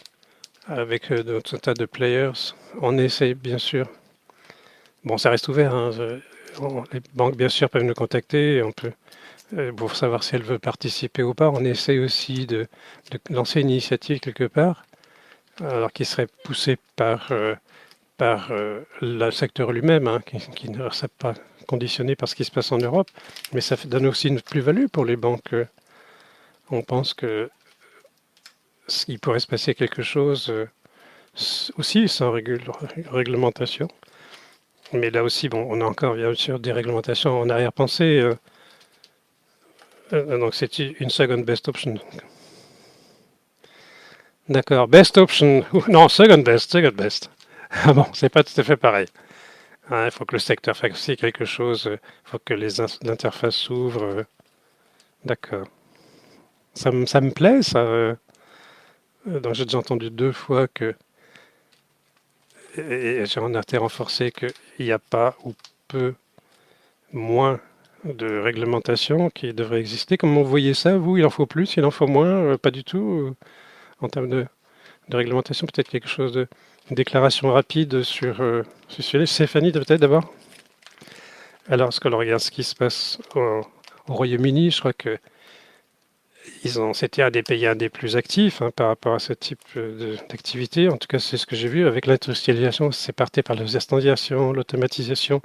avec tout un tas de players. On essaie bien sûr, bon ça reste ouvert, hein, les banques bien sûr peuvent nous contacter, et on peut, pour savoir si elles veulent participer ou pas, on essaie aussi de lancer une initiative quelque part, alors qui serait poussée par le secteur lui-même, hein, qui ne serait pas conditionné par ce qui se passe en Europe, mais ça donne aussi une plus-value pour les banques. On pense que il pourrait se passer quelque chose aussi sans réglementation. Mais là aussi, bon, on a encore bien sûr des réglementations en arrière-pensée. Donc c'est une second best option. D'accord, best option. Non, second best, second best. Ah bon, c'est pas tout à fait pareil. Hein, il faut que le secteur fasse aussi quelque chose. Il faut que l'interface s'ouvre. D'accord. Ça me plaît, ça. Donc j'ai déjà entendu deux fois que, et j'ai été renforcé qu'il n'y a pas ou peu moins de réglementation qui devrait exister. Comment vous voyez ça, vous? Il en faut plus, il en faut moins? Pas du tout. En termes de réglementation, peut-être quelque chose de une déclaration rapide sur ce sujet. Stéphanie, peut-être d'abord. Alors, ce que l'on regarde ce qui se passe au Royaume-Uni, je crois que c'était un des pays un des plus actifs par rapport à ce type d'activité. En tout cas, c'est ce que j'ai vu avec l'industrialisation. C'est parti par la standardisation, l'automatisation.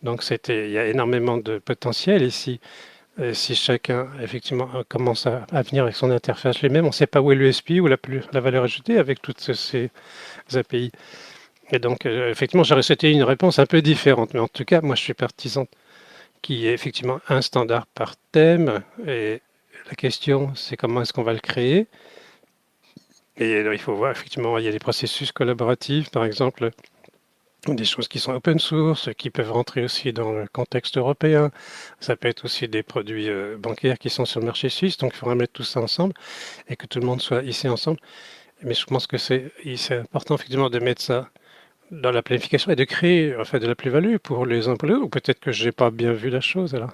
Donc, il y a énormément de potentiel. Et si chacun, effectivement, commence à venir avec son interface lui-même, on ne sait pas où est l'USP ou la valeur ajoutée avec toutes ces API. Et donc, effectivement, j'aurais souhaité une réponse un peu différente. Mais en tout cas, moi, je suis partisan qu'il y ait effectivement un standard par thème. Et la question, c'est comment est-ce qu'on va le créer. Et il faut voir, effectivement, il y a des processus collaboratifs, par exemple, des choses qui sont open source, qui peuvent rentrer aussi dans le contexte européen. Ça peut être aussi des produits bancaires qui sont sur le marché suisse. Donc, il faudra mettre tout ça ensemble et que tout le monde soit ici ensemble. Mais je pense que c'est important, effectivement, de mettre ça dans la planification et de créer en fait de la plus-value pour les uns pour les autres. Ou peut-être que je n'ai pas bien vu la chose alors.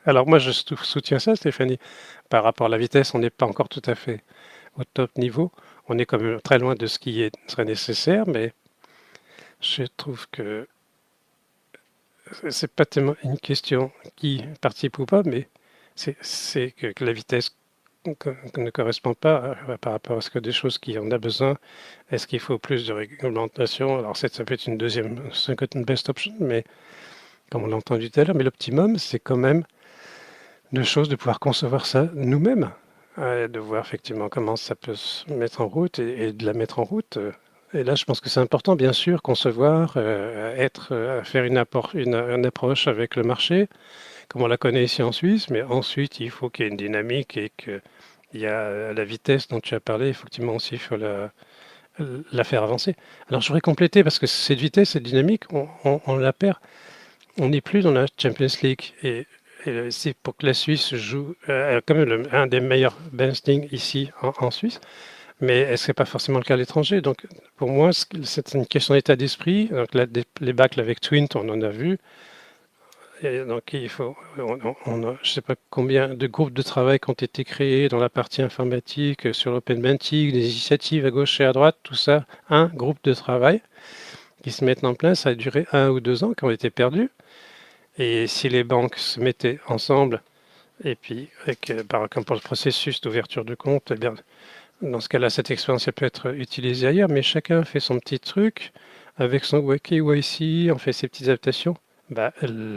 Alors moi, je soutiens ça, Stéphanie. Par rapport à la vitesse, on n'est pas encore tout à fait au top niveau. On est quand même très loin de ce qui serait nécessaire, mais je trouve que c'est pas tellement une question qui participe ou pas, mais c'est que la vitesse ne correspond pas par rapport à ce que des choses qui en a besoin. Est-ce qu'il faut plus de réglementation? Alors ça peut être une deuxième second best option, mais comme on l'a entendu tout à l'heure, mais l'optimum, c'est quand même de pouvoir concevoir ça nous-mêmes, de voir effectivement comment ça peut se mettre en route et de la mettre en route. Et là, je pense que c'est important, bien sûr, concevoir, faire une approche avec le marché, comme on la connaît ici en Suisse, mais ensuite, il faut qu'il y ait une dynamique et qu'il y a la vitesse dont tu as parlé, effectivement, aussi, il faut la faire avancer. Alors, je voudrais compléter, parce que cette vitesse, cette dynamique, on la perd. On n'est plus dans la Champions League. Et c'est pour que la Suisse joue quand même un des meilleurs bandstings ici en Suisse. Mais est-ce que c'est pas forcément le cas à l'étranger? Donc, pour moi, c'est une question d'état d'esprit. Donc, là, les bacles avec Twint, on en a vu. Et donc, il faut, je ne sais pas combien de groupes de travail qui ont été créés dans la partie informatique, sur l'open banking, des initiatives à gauche et à droite, tout ça, un groupe de travail qui se mettent en place. Ça a duré 1 ou 2 ans, qui ont été perdus. Et si les banques se mettaient ensemble, et puis, par exemple, pour le processus d'ouverture de compte, eh bien, dans ce cas-là, cette expérience elle peut être utilisée ailleurs, mais chacun fait son petit truc avec son KYC, on fait ses petites adaptations. Bah,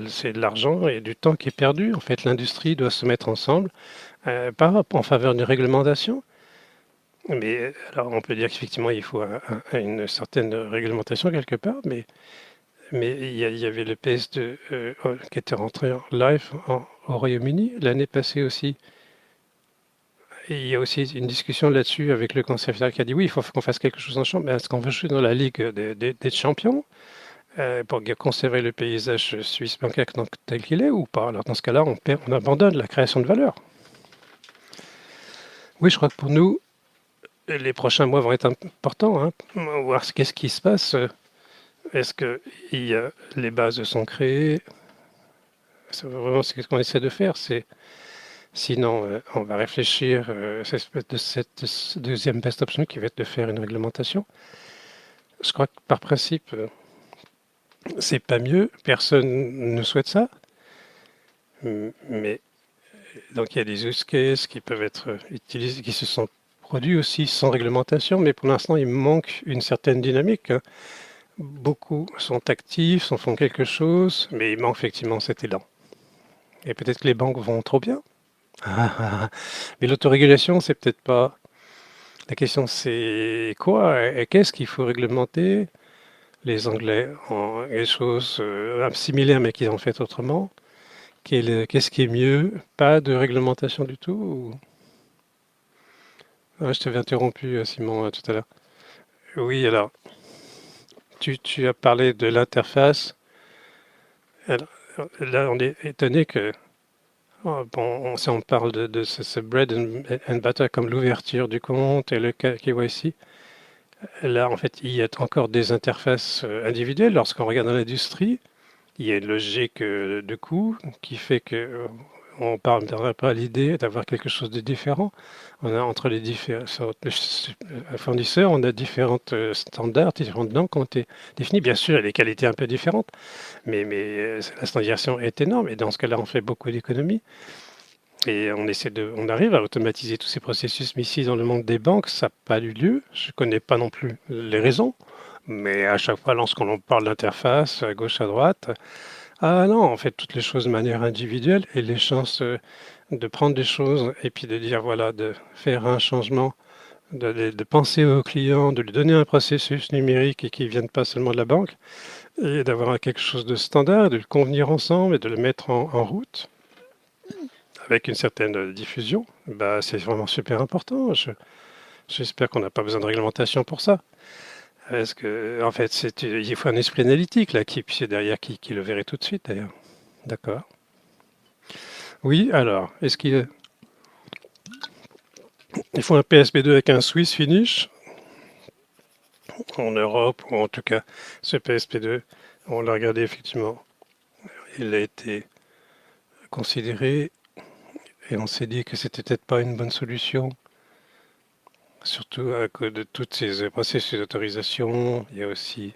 c'est de l'argent et du temps qui est perdu. En fait, l'industrie doit se mettre ensemble, pas en faveur d'une réglementation, mais alors on peut dire qu'effectivement il faut une certaine réglementation quelque part, mais il y avait le PS2 qui était rentré en live au Royaume-Uni l'année passée aussi. Et il y a aussi une discussion là-dessus avec le conseil fédéral qui a dit oui, il faut qu'on fasse quelque chose en chambre. Mais est-ce qu'on veut jouer dans la Ligue des champions pour conserver le paysage suisse bancaire tel qu'il est ou pas? Alors dans ce cas-là, on abandonne la création de valeur. Oui, je crois que pour nous, les prochains mois vont être importants. Hein, voir qu'est-ce qui se passe. Est-ce que les bases sont créées? C'est vraiment ce qu'on essaie de faire. Sinon, on va réfléchir de cette deuxième best option qui va être de faire une réglementation. Je crois que par principe, c'est pas mieux. Personne ne souhaite ça. Mais donc il y a des use cases qui peuvent être utilisés, qui se sont produits aussi sans réglementation, mais pour l'instant, il manque une certaine dynamique. Hein. Beaucoup sont actifs, font quelque chose, mais il manque effectivement cet élan. Et peut-être que les banques vont trop bien. Mais l'autorégulation, c'est peut-être pas. La question, c'est quoi et qu'est-ce qu'il faut réglementer? Les Anglais ont des choses similaires, mais qu'ils ont fait autrement. Qu'est-ce qui est mieux? Pas de réglementation du tout je t'avais interrompu, Simon, tout à l'heure. Oui, alors, tu as parlé de l'interface. Alors, là, on est étonné que, bon, si on parle de ce bread and butter comme l'ouverture du compte et le KYC, là, en fait, il y a encore des interfaces individuelles. Lorsqu'on regarde dans l'industrie, il y a une logique de coût qui fait que on ne parviendrait pas à l'idée d'avoir quelque chose de différent. On a entre les différents fournisseurs, on a différents standards, différentes normes qui ont été définies. Bien sûr, il y a des qualités un peu différentes, mais la standardisation est énorme et dans ce cas-là, on fait beaucoup d'économies. Et on arrive à automatiser tous ces processus, mais ici, dans le monde des banques, ça n'a pas eu lieu. Je ne connais pas non plus les raisons, mais à chaque fois, lorsqu'on parle d'interface, à gauche, à droite, ah non, on fait toutes les choses de manière individuelle et les chances de prendre des choses et puis de dire, voilà, de faire un changement, de penser au client, de lui donner un processus numérique et qui ne vienne pas seulement de la banque, et d'avoir quelque chose de standard, de le convenir ensemble et de le mettre en route avec une certaine diffusion, bah, c'est vraiment super important. J'espère qu'on n'a pas besoin de réglementation pour ça. Parce que, en fait, il faut un esprit analytique là, qui est derrière, qui le verrait tout de suite d'ailleurs. D'accord. Oui, alors, est-ce qu'il faut un PSP2 avec un Swiss finish en Europe, ou en tout cas, ce PSP2, on l'a regardé effectivement, il a été considéré et on s'est dit que c'était peut-être pas une bonne solution. Surtout à cause de tous ces processus d'autorisation, il y a aussi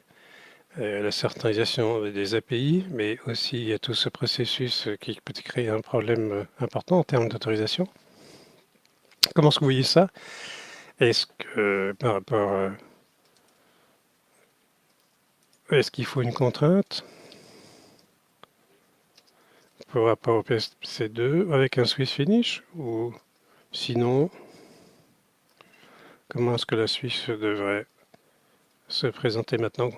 la certainisation des API, mais aussi il y a tout ce processus qui peut créer un problème important en termes d'autorisation. Comment est-ce que vous voyez ça? Est-ce que par rapport, est-ce qu'il faut une contrainte par rapport au PSP2 avec un Swiss finish ou sinon, comment est-ce que la Suisse devrait se présenter maintenant?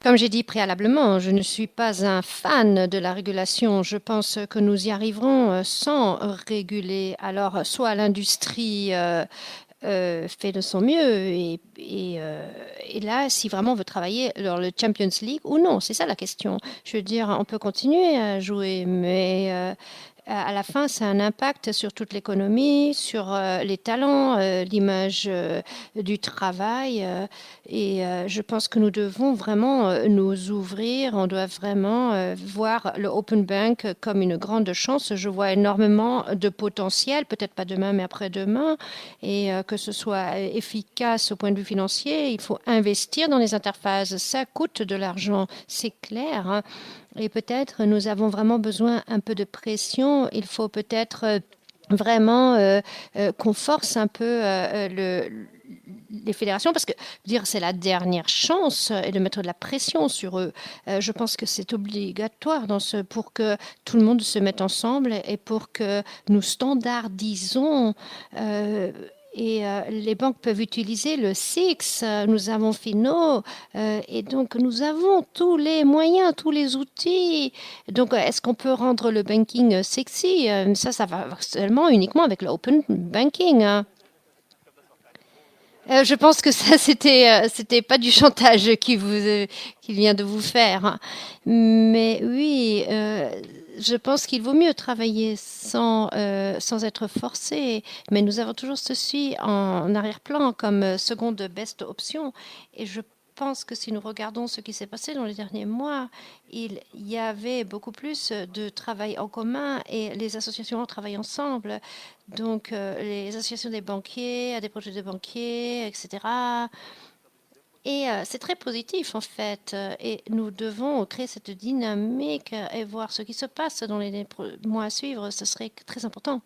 Comme j'ai dit préalablement, je ne suis pas un fan de la régulation. Je pense que nous y arriverons sans réguler. Alors, soit l'industrie fait de son mieux et là, si vraiment on veut travailler dans le Champions League ou non, c'est ça la question. Je veux dire, on peut continuer à jouer, mais à la fin, ça a un impact sur toute l'économie, sur les talents, l'image du travail. Je pense que nous devons vraiment nous ouvrir. On doit vraiment voir le Open Bank comme une grande chance. Je vois énormément de potentiel, peut-être pas demain, mais après-demain. Et que ce soit efficace au point de vue financier, il faut investir dans les interfaces. Ça coûte de l'argent, c'est clair, hein. Et peut-être nous avons vraiment besoin un peu de pression. Il faut peut-être vraiment qu'on force un peu les fédérations parce que dire c'est la dernière chance et de mettre de la pression sur eux. Je pense que c'est obligatoire pour que tout le monde se mette ensemble et pour que nous standardisons. Les banques peuvent utiliser le SIX, nous avons Fino, et donc nous avons tous les moyens, tous les outils. Donc est-ce qu'on peut rendre le banking sexy? Ça va seulement uniquement avec l'open banking, hein. Je pense que ça, c'était pas du chantage qui vient de vous faire, hein. Mais oui, je pense qu'il vaut mieux travailler sans être forcé. Mais nous avons toujours ceci en arrière-plan comme seconde best option. Et je pense que si nous regardons ce qui s'est passé dans les derniers mois, il y avait beaucoup plus de travail en commun et les associations travaillent ensemble. Donc, les associations des banquiers, des projets de banquiers, etc. Et c'est très positif en fait. Et nous devons créer cette dynamique et voir ce qui se passe dans les mois à suivre. Ce serait très important.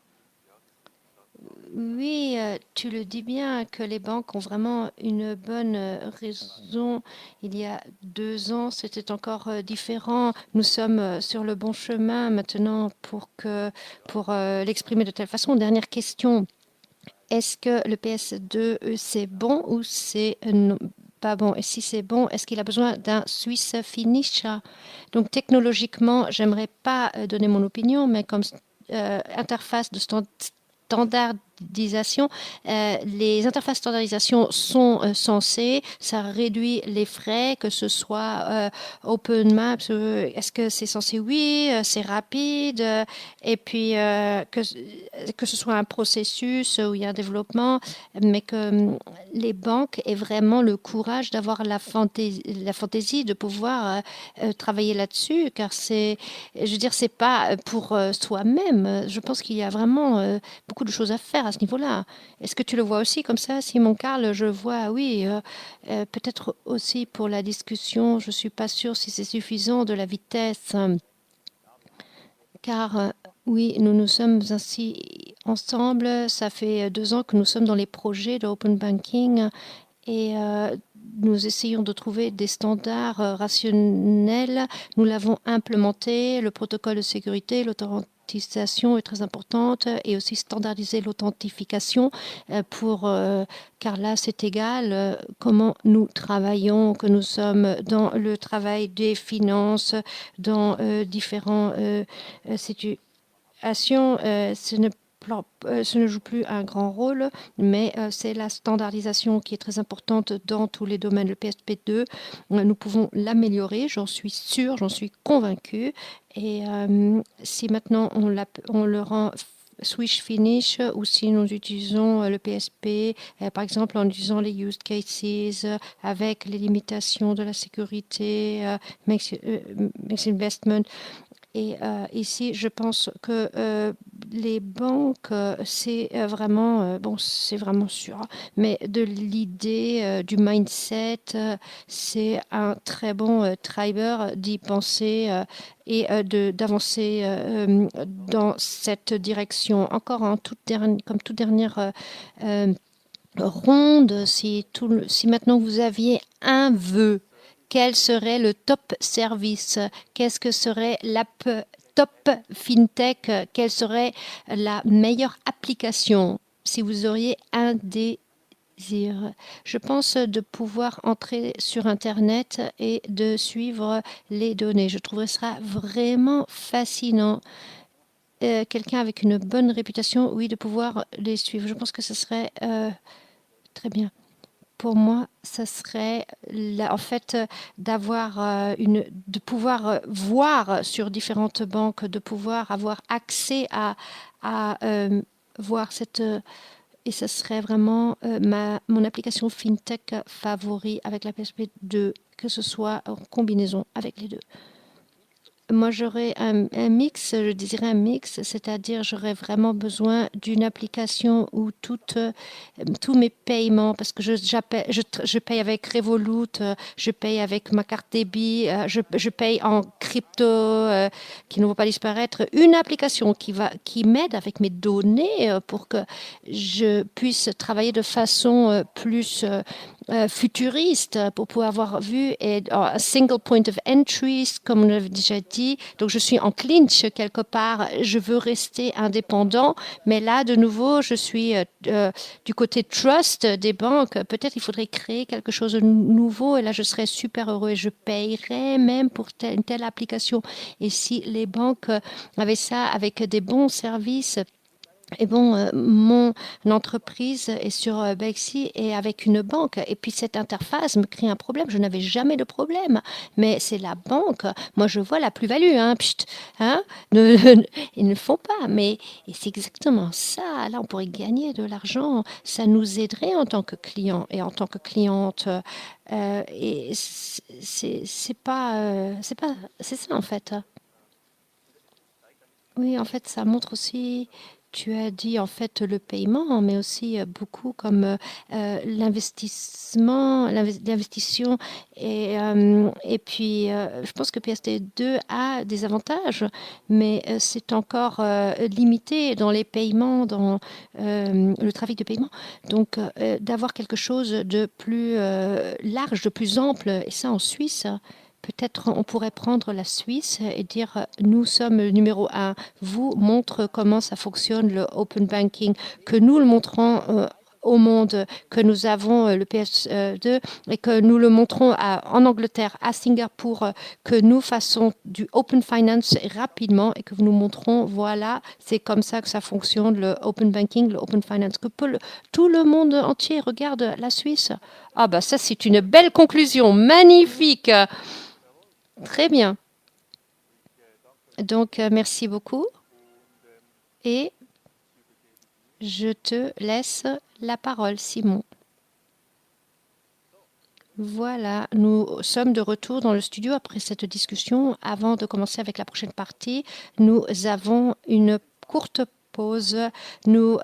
Oui, tu le dis bien que les banques ont vraiment une bonne raison. Il y a 2 ans, c'était encore différent. Nous sommes sur le bon chemin maintenant pour l'exprimer de telle façon. Dernière question. Est-ce que le PS2, c'est bon ou c'est non, pas bon? Et si c'est bon, est-ce qu'il a besoin d'un Swiss finish? Donc technologiquement, j'aimerais pas donner mon opinion, mais comme interface de standardisation, les interfaces standardisation sont censées, ça réduit les frais, que ce soit Open Maps, est-ce que c'est censé? Oui, c'est rapide, et puis que ce soit un processus où il y a un développement, mais que les banques aient vraiment le courage d'avoir la fantaisie de pouvoir travailler là-dessus, car je veux dire, c'est pas pour soi-même. Je pense qu'il y a vraiment beaucoup de choses à faire à ce niveau-là. Est-ce que tu le vois aussi comme ça, Simon Carl? Je vois, oui, peut-être aussi pour la discussion, je suis pas sûre si c'est suffisant de la vitesse, car oui, nous nous sommes ainsi ensemble. Ça fait 2 ans que nous sommes dans les projets de Open Banking et nous essayons de trouver des standards rationnels. Nous l'avons implémenté, le protocole de sécurité, l'authentification est très importante et aussi standardiser l'authentification car là c'est égal comment nous travaillons, que nous sommes dans le travail des finances, dans différents situations. Ce ne joue plus un grand rôle, mais c'est la standardisation qui est très importante dans tous les domaines. Le PSP2, nous pouvons l'améliorer, j'en suis sûre, j'en suis convaincue. Et si maintenant on le rend Swish Finish ou si nous utilisons le PSP, par exemple en utilisant les use cases avec les limitations de la sécurité, Max Investment. Et ici, je pense que les banques, c'est vraiment, bon, c'est vraiment sûr, hein, mais de l'idée, du mindset, c'est un très bon driver d'y penser et d'avancer dans cette direction. Encore comme toute dernière ronde, si maintenant vous aviez un vœu, quel serait le top service? Qu'est-ce que serait l'app top fintech? Quelle serait la meilleure application si vous auriez un désir? Je pense de pouvoir entrer sur Internet et de suivre les données. Je trouverais ça vraiment fascinant. Quelqu'un avec une bonne réputation, oui, de pouvoir les suivre. Je pense que ce serait très bien. Pour moi, ça serait en fait d'avoir de pouvoir voir sur différentes banques, de pouvoir avoir accès à voir et ce serait vraiment mon application FinTech favori avec la PSP 2, que ce soit en combinaison avec les deux. Moi, j'aurais un mix, je désirais un mix, c'est-à-dire j'aurais vraiment besoin d'une application où tous mes paiements, parce que je paye avec Revolut, je paye avec ma carte débit, je paye en crypto qui ne va pas disparaître, une application qui m'aide avec mes données pour que je puisse travailler de façon plus futuriste pour pouvoir avoir vu et un single point of entry, comme on l'avait déjà dit. Donc, je suis en clinch quelque part. Je veux rester indépendant. Mais là, de nouveau, je suis du côté trust des banques. Peut-être il faudrait créer quelque chose de nouveau. Et là, je serais super heureux et je payerais même pour une telle application. Et si les banques avaient ça avec des bons services, et bon, mon entreprise est sur Bexy et avec une banque. Et puis cette interface me crée un problème. Je n'avais jamais de problème. Mais c'est la banque. Moi, je vois la plus-value. Hein, pchit, hein, ils ne le font pas. Mais et c'est exactement ça. Là, on pourrait gagner de l'argent. Ça nous aiderait en tant que client et en tant que cliente. Et c'est ça en fait. Oui, en fait, ça montre aussi, tu as dit en fait le paiement, mais aussi beaucoup comme l'investissement et puis je pense que PSD2 a des avantages, mais c'est encore limité dans les paiements, dans le trafic de paiement. Donc d'avoir quelque chose de plus large, de plus ample, et ça en Suisse. Peut-être on pourrait prendre la Suisse et dire nous sommes le numéro un. Vous montre comment ça fonctionne le open banking, que nous le montrons au monde, que nous avons le PS2 et que nous le montrons en Angleterre, à Singapour, que nous fassons du open finance rapidement et que nous montrons, voilà, c'est comme ça que ça fonctionne, le open banking, le open finance, que tout le monde entier regarde la Suisse. Ah bah ça c'est une belle conclusion, magnifique. Très bien. Donc, merci beaucoup et je te laisse la parole, Simon. Voilà, nous sommes de retour dans le studio après cette discussion. Avant de commencer avec la prochaine partie, nous avons une courte pause. Nous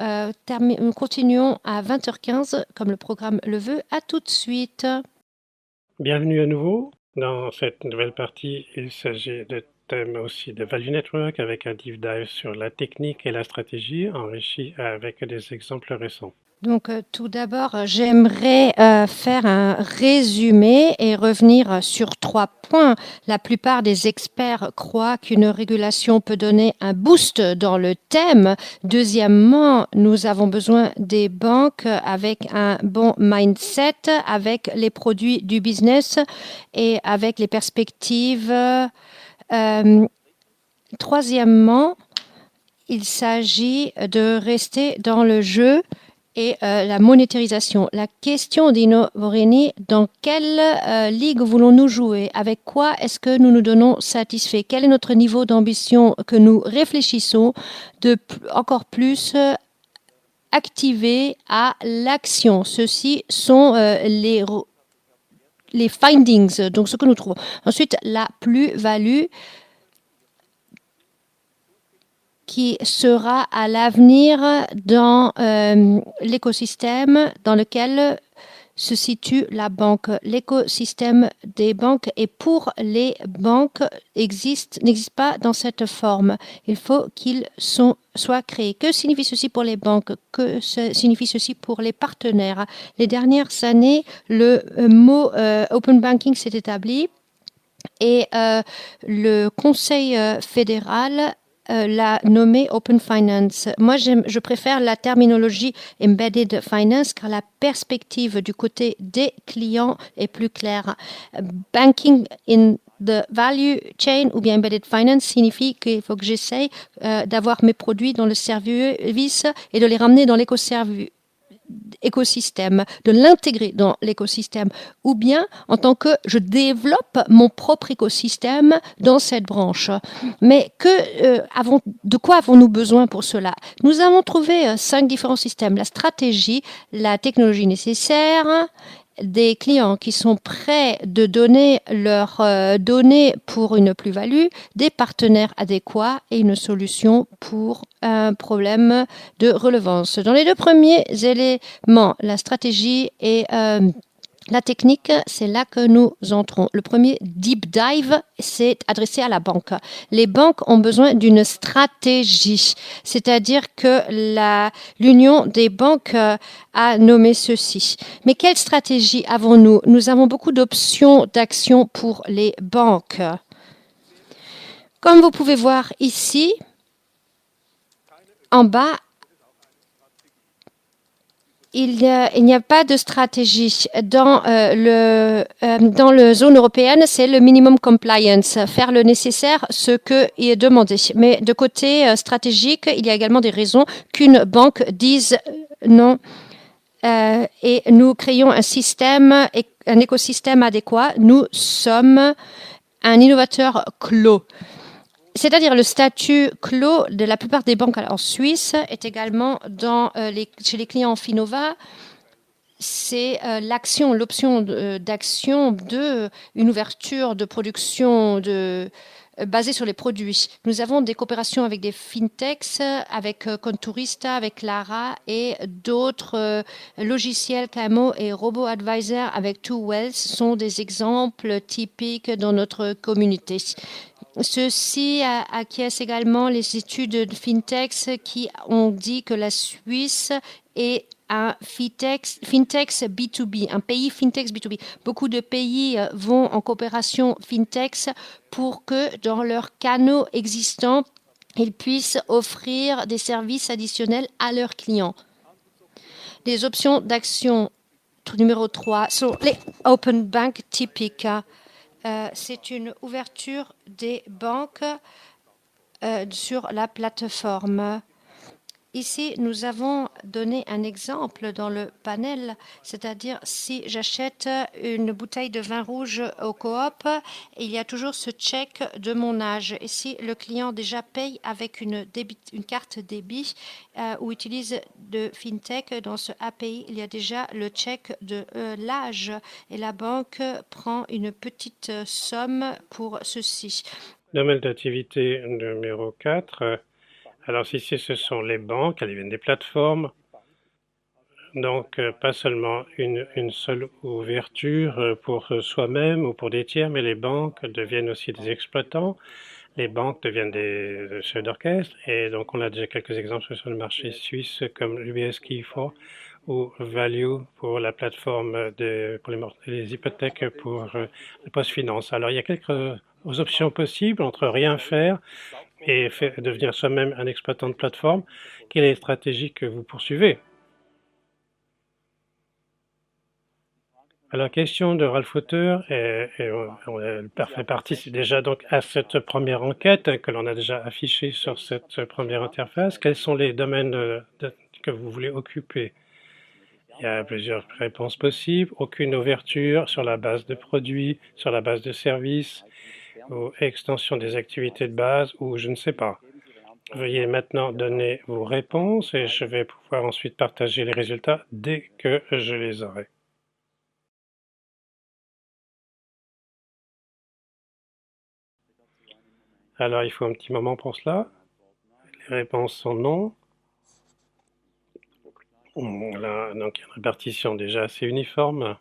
continuons à 20h15 comme le programme le veut. À tout de suite. Bienvenue à nouveau. Dans cette nouvelle partie, il s'agit de thèmes aussi de Value Network avec un deep dive sur la technique et la stratégie enrichi avec des exemples récents. Donc, tout d'abord, j'aimerais faire un résumé et revenir sur 3 points. La plupart des experts croient qu'une régulation peut donner un boost dans le thème. Deuxièmement, nous avons besoin des banques avec un bon mindset, avec les produits du business et avec les perspectives. Troisièmement, il s'agit de rester dans le jeu et la monétarisation. La question d'Ino Vorini, dans quelle ligue voulons-nous jouer? Avec quoi est-ce que nous nous donnons satisfait? Quel est notre niveau d'ambition que nous réfléchissons de encore plus activer à l'action? Ceux-ci sont les findings, donc ce que nous trouvons. Ensuite, la plus-value. qui sera à l'avenir dans l'écosystème dans lequel se situe la banque. L'écosystème des banques et pour les banques n'existe pas dans cette forme. Il faut qu'ils soient créés. Que signifie ceci pour les banques? Que signifie ceci pour les partenaires? Les dernières années, le mot open banking s'est établi et le Conseil fédéral l'a nommé Open Finance. Moi, je préfère la terminologie Embedded Finance car la perspective du côté des clients est plus claire. Banking in the value chain ou bien Embedded Finance signifie qu'il faut que j'essaye d'avoir mes produits dans le service et de les ramener dans l'écosystème, de l'intégrer dans l'écosystème, ou bien en tant que je développe mon propre écosystème dans cette branche. Mais de quoi avons-nous besoin pour cela? Nous avons trouvé 5 différents systèmes. La stratégie, la technologie nécessaire, des clients qui sont prêts de donner leurs données pour une plus-value, des partenaires adéquats et une solution pour un problème de relevance. Dans les deux premiers éléments, la stratégie et la technique, c'est là que nous entrons. Le premier deep dive, c'est adressé à la banque. Les banques ont besoin d'une stratégie, c'est-à-dire que l'Union des banques a nommé ceci. Mais quelle stratégie avons-nous? Nous avons beaucoup d'options d'action pour les banques. Comme vous pouvez voir ici, en bas, il n'y a pas de stratégie. Dans le zone européenne, c'est le minimum compliance, faire le nécessaire, ce qui est demandé. Mais de côté stratégique, il y a également des raisons qu'une banque dise non. Et nous créons un écosystème adéquat. Nous sommes un innovateur clos. C'est-à-dire le statut clos de la plupart des banques en Suisse est également chez les clients Finova. C'est l'option d'action d'une ouverture de production basée sur les produits. Nous avons des coopérations avec des fintechs, avec Contourista, avec Lara et d'autres logiciels KMO et RoboAdvisor avec TwoWells sont des exemples typiques dans notre communauté. Ceci acquiesce également les études de fintechs qui ont dit que la Suisse est un fintech B2B, un pays fintech B2B. Beaucoup de pays vont en coopération fintech pour que dans leurs canaux existants, ils puissent offrir des services additionnels à leurs clients. Les options d'action numéro 3 sont les open bank typiques. C'est une ouverture des banques sur la plateforme. Ici, nous avons donné un exemple dans le panel, c'est-à-dire si j'achète une bouteille de vin rouge au coop, il y a toujours ce check de mon âge. Et si le client déjà paye avec une carte débit ou utilise de FinTech, dans ce API, il y a déjà le check de l'âge et la banque prend une petite somme pour ceci. Domaine d'activité numéro 4. Alors ici, ce sont les banques, elles viennent des plateformes. Donc, pas seulement une seule ouverture pour soi-même ou pour des tiers, mais les banques deviennent aussi des exploitants. Les banques deviennent des chefs d'orchestre. Et donc, on a déjà quelques exemples sur le marché suisse comme l'UBS Key4 ou Value pour la plateforme pour les hypothèques pour le post-finance. Alors, il y a quelques options possibles entre rien faire et devenir soi-même un exploitant de plateforme. Quelle est la stratégie que vous poursuivez? Alors, question de Ralph Hauteur, elle fait partie déjà donc à cette première enquête que l'on a déjà affichée sur cette première interface. Quels sont les domaines que vous voulez occuper? Il y a plusieurs réponses possibles. Aucune ouverture sur la base de produits, sur la base de services, ou extension des activités de base, ou je ne sais pas. Veuillez maintenant donner vos réponses et je vais pouvoir ensuite partager les résultats dès que je les aurai. Alors, il faut un petit moment pour cela. réponses sont non. Là, donc il y a une répartition déjà assez uniforme.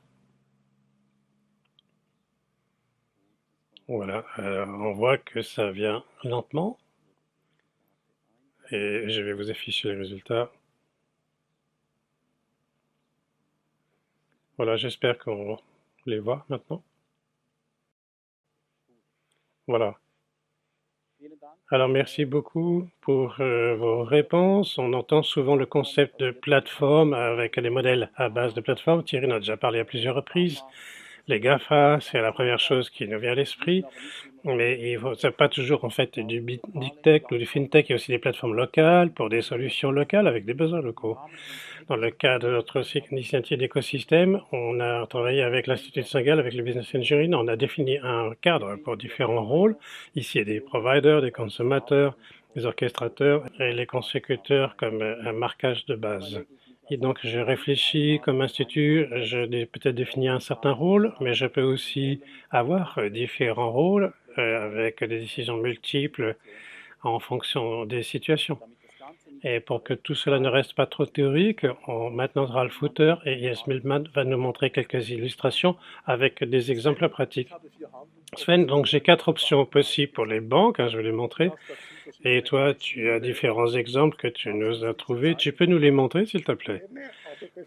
Voilà, on voit que ça vient lentement. Et je vais vous afficher les résultats. Voilà, j'espère qu'on les voit maintenant. Voilà. Alors, merci beaucoup pour vos réponses. On entend souvent le concept de plateforme avec les modèles à base de plateforme. Thierry en a déjà parlé à plusieurs reprises. Les GAFA, c'est la première chose qui nous vient à l'esprit. Mais c'est pas toujours en fait du big tech ou du fintech. Il y a aussi des plateformes locales pour des solutions locales avec des besoins locaux. Dans le cadre de notre initiative d'écosystème, on a travaillé avec l'Institut de Saint-Gall, avec le Business Engineering. On a défini un cadre pour différents rôles. Ici, il y a des providers, des consommateurs, des orchestrateurs et les consécuteurs comme un marquage de base. Et donc, je réfléchis comme institut, je peut-être définir un certain rôle, mais je peux aussi avoir différents rôles avec des décisions multiples en fonction des situations. Et pour que tout cela ne reste pas trop théorique, maintenant Ralph Footer et Yes Milman va nous montrer quelques illustrations avec des exemples pratiques. Sven, donc j'ai 4 options possibles pour les banques, je vais les montrer. Et toi, tu as différents exemples que tu nous as trouvés. Tu peux nous les montrer, s'il te plaît?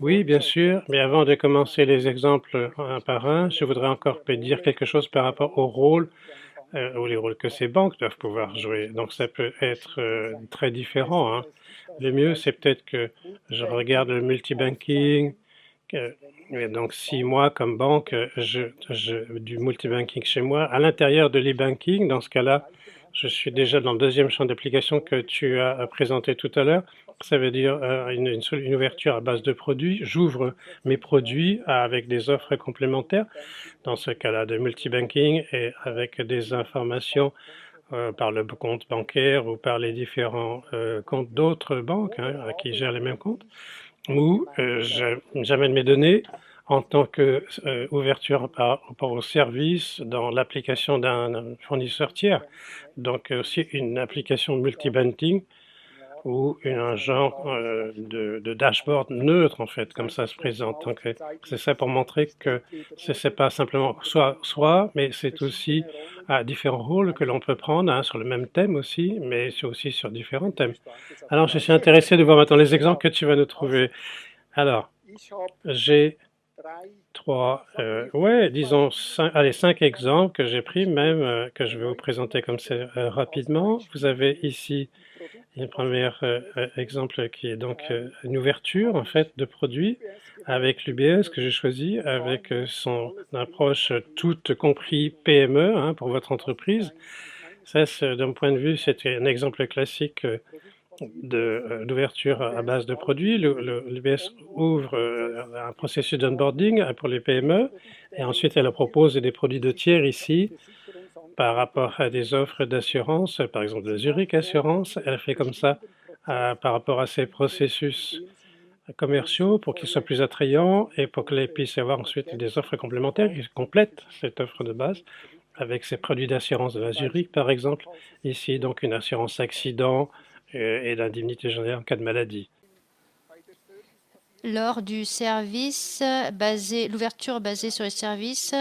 Oui, bien sûr, mais avant de commencer les exemples un par un, je voudrais encore dire quelque chose par rapport au rôle ou les rôles que ces banques doivent pouvoir jouer. Donc ça peut être très différent, hein. Le mieux, c'est peut-être que je regarde le multibanking. Et donc, si moi, comme banque, du multibanking chez moi, à l'intérieur de l'e-banking, dans ce cas-là, je suis déjà dans le deuxième champ d'application que tu as présenté tout à l'heure. Ça veut dire une ouverture à base de produits. J'ouvre mes produits avec des offres complémentaires, dans ce cas-là de multibanking et avec des informations par le compte bancaire ou par les différents comptes d'autres banques qui gèrent les mêmes comptes, ou j'amène mes données en tant qu'ouverture par rapport au service dans l'application d'un fournisseur tiers. Donc aussi une application multibanking ou un genre de dashboard neutre en fait, comme ça se présente. Donc c'est ça pour montrer que c'est pas simplement soit, mais c'est aussi à différents rôles que l'on peut prendre sur le même thème aussi, mais c'est aussi sur différents thèmes. Alors je suis intéressé de voir maintenant les exemples que tu vas nous trouver. Alors, j'ai disons 5 exemples que j'ai pris même, que je vais vous présenter comme ça rapidement. Vous avez ici un premier exemple qui est donc une ouverture en fait de produit avec l'UBS que j'ai choisi, avec son approche toute compris PME pour votre entreprise. Ça, d'un point de vue, c'était un exemple classique d'ouverture à base de produits. L'UBS ouvre un processus d'onboarding pour les PME et ensuite elle propose des produits de tiers ici par rapport à des offres d'assurance, par exemple de Zurich Assurance. Elle fait comme ça par rapport à ses processus commerciaux pour qu'ils soient plus attrayants et pour qu'elle puisse avoir ensuite des offres complémentaires qui complètent cette offre de base avec ses produits d'assurance de la Zurich, par exemple. Ici, donc, une assurance accident et l'indemnité journalière en cas de maladie. Lors du service l'ouverture basée sur les services,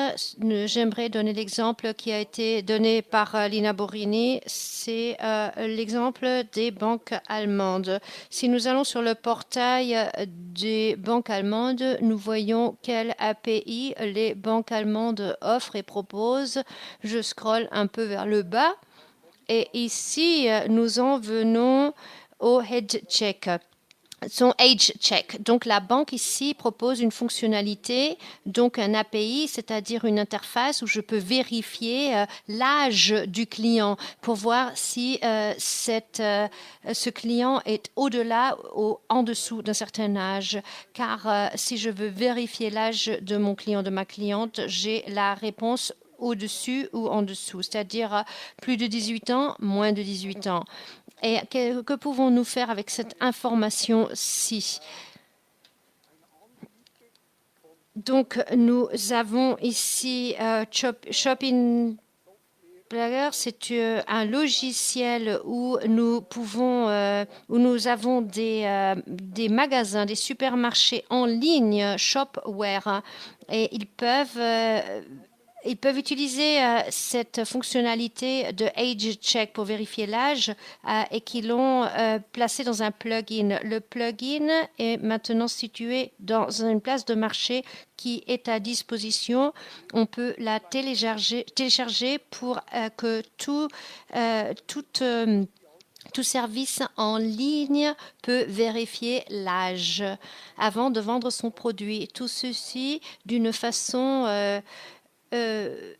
j'aimerais donner l'exemple qui a été donné par Lina Borini, c'est l'exemple des banques allemandes. Si nous allons sur le portail des banques allemandes, nous voyons quelle API les banques allemandes offrent et proposent. Je scrolle un peu vers le bas et ici, nous en venons au head check. Son age check. Donc la banque ici propose une fonctionnalité, donc un API, c'est-à-dire une interface où je peux vérifier l'âge du client pour voir si ce client est au-delà ou en dessous d'un certain âge. Car si je veux vérifier l'âge de mon client, de ma cliente, j'ai la réponse au-dessus ou en dessous, c'est-à-dire plus de 18 ans, moins de 18 ans. Et que pouvons-nous faire avec cette information-ci? Donc, nous avons ici Shopping Plugger, c'est un logiciel où nous pouvons, où nous avons des magasins, des supermarchés en ligne, Shopware, et ils peuvent utiliser cette fonctionnalité de age check pour vérifier l'âge et qu'ils l'ont placé dans un plugin. Le plugin est maintenant situé dans une place de marché qui est à disposition. On peut la télécharger pour que tout service en ligne peut vérifier l'âge avant de vendre son produit. Tout ceci d'une façon euh,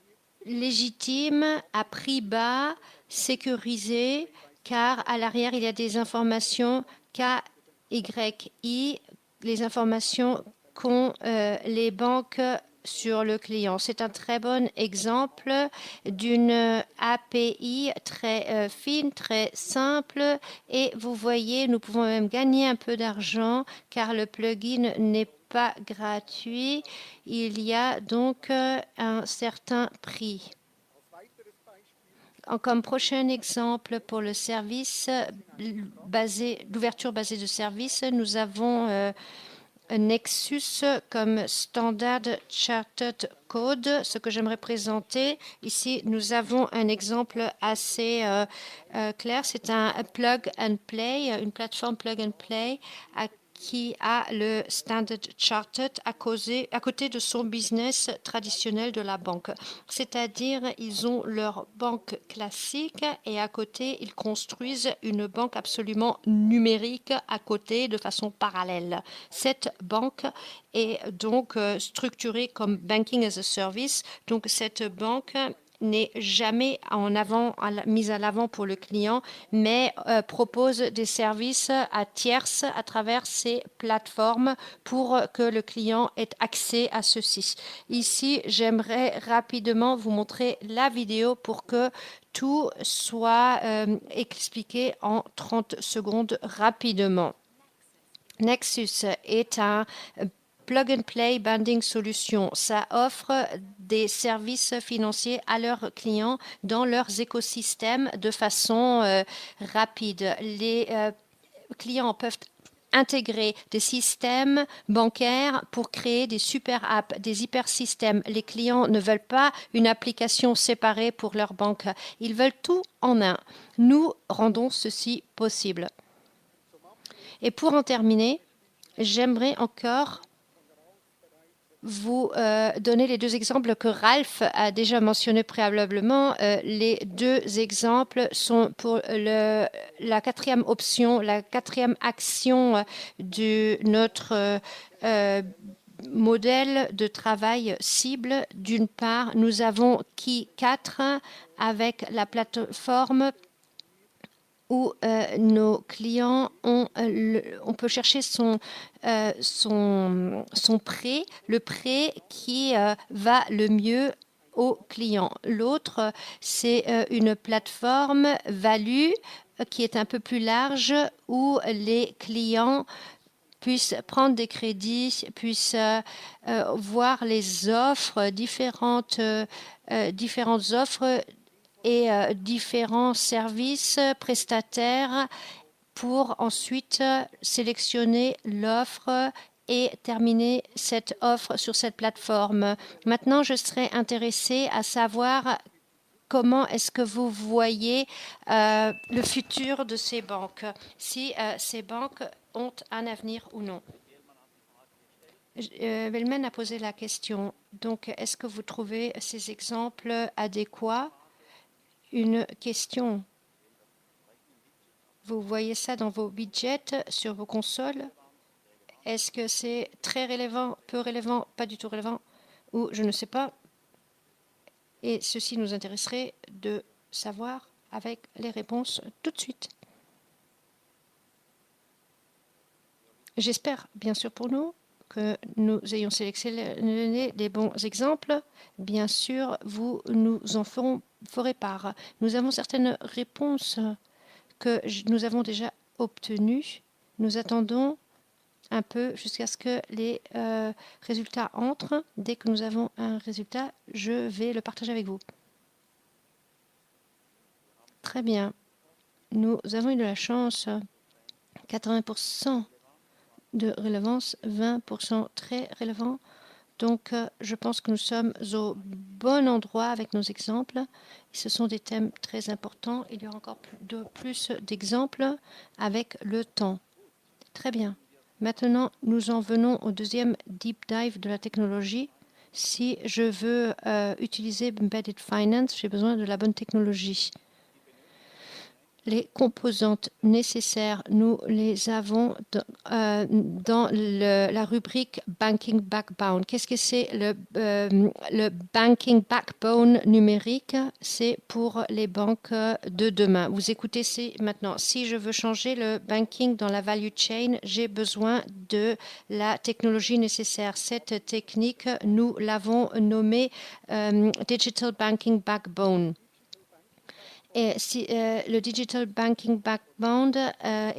légitime, à prix bas, sécurisé, car à l'arrière, il y a des informations KYI, les informations qu'ont les banques sur le client. C'est un très bon exemple d'une API très fine, très simple, et vous voyez, nous pouvons même gagner un peu d'argent car le plugin n'est pas gratuit. Il y a donc un certain prix. Comme prochain exemple pour le service l'ouverture basée de service, nous avons Nexus comme Standard Chartered Code. Ce que j'aimerais présenter ici, nous avons un exemple assez clair. C'est un plug and play, une plateforme plug and play qui a le Standard Chartered à côté de son business traditionnel de la banque. C'est-à-dire, ils ont leur banque classique et à côté, ils construisent une banque absolument numérique à côté de façon parallèle. Cette banque est donc structurée comme Banking as a Service. Donc, cette banque n'est jamais mise à l'avant pour le client, mais propose des services à tierces à travers ces plateformes pour que le client ait accès à ceci. Ici, j'aimerais rapidement vous montrer la vidéo pour que tout soit expliqué en 30 secondes rapidement. Nexus est un plug and play banding solution. Ça offre des services financiers à leurs clients dans leurs écosystèmes de façon rapide. Les clients peuvent intégrer des systèmes bancaires pour créer des super apps, des hyper systèmes. Les clients ne veulent pas une application séparée pour leur banque. Ils veulent tout en un. Nous rendons ceci possible. Et pour en terminer, j'aimerais encore vous donner les deux exemples que Ralph a déjà mentionnés préalablement. Les deux exemples sont pour la quatrième option, la quatrième action de notre modèle de travail cible. D'une part, nous avons Key 4 avec la plateforme où nos clients on peut chercher son prêt, le prêt qui va le mieux au client. L'autre, c'est une plateforme value qui est un peu plus large où les clients puissent prendre des crédits, puissent voir les offres, différentes offres et différents services prestataires pour ensuite sélectionner l'offre et terminer cette offre sur cette plateforme. Maintenant, je serais intéressée à savoir comment est-ce que vous voyez le futur de ces banques, si ces banques ont un avenir ou non. Wellman a posé la question. Donc, est-ce que vous trouvez ces exemples adéquats? Une question. Vous voyez ça dans vos budgets, sur vos consoles? Est-ce que c'est très relevant, peu relevant, pas du tout relevant, ou je ne sais pas? Et ceci nous intéresserait de savoir avec les réponses tout de suite. J'espère, bien sûr pour nous, que nous ayons sélectionné les bons exemples. Bien sûr, vous nous en ferez part. Nous avons certaines réponses que nous avons déjà obtenues. Nous attendons un peu jusqu'à ce que les résultats entrent. Dès que nous avons un résultat, je vais le partager avec vous. Très bien. Nous avons eu de la chance. 80% de relevance, 20% très relevant. Donc, je pense que nous sommes au bon endroit avec nos exemples. Ce sont des thèmes très importants. Il y aura encore plus d'exemples avec le temps. Très bien. Maintenant, nous en venons au deuxième deep dive de la technologie. Si je veux utiliser Embedded Finance, j'ai besoin de la bonne technologie. Les composantes nécessaires, nous les avons dans la rubrique Banking Backbone. Qu'est-ce que c'est le Banking Backbone numérique? C'est pour les banques de demain. Vous écoutez maintenant. Si je veux changer le banking dans la value chain, j'ai besoin de la technologie nécessaire. Cette technique, nous l'avons nommée Digital Banking Backbone. Et le Digital Banking Backbone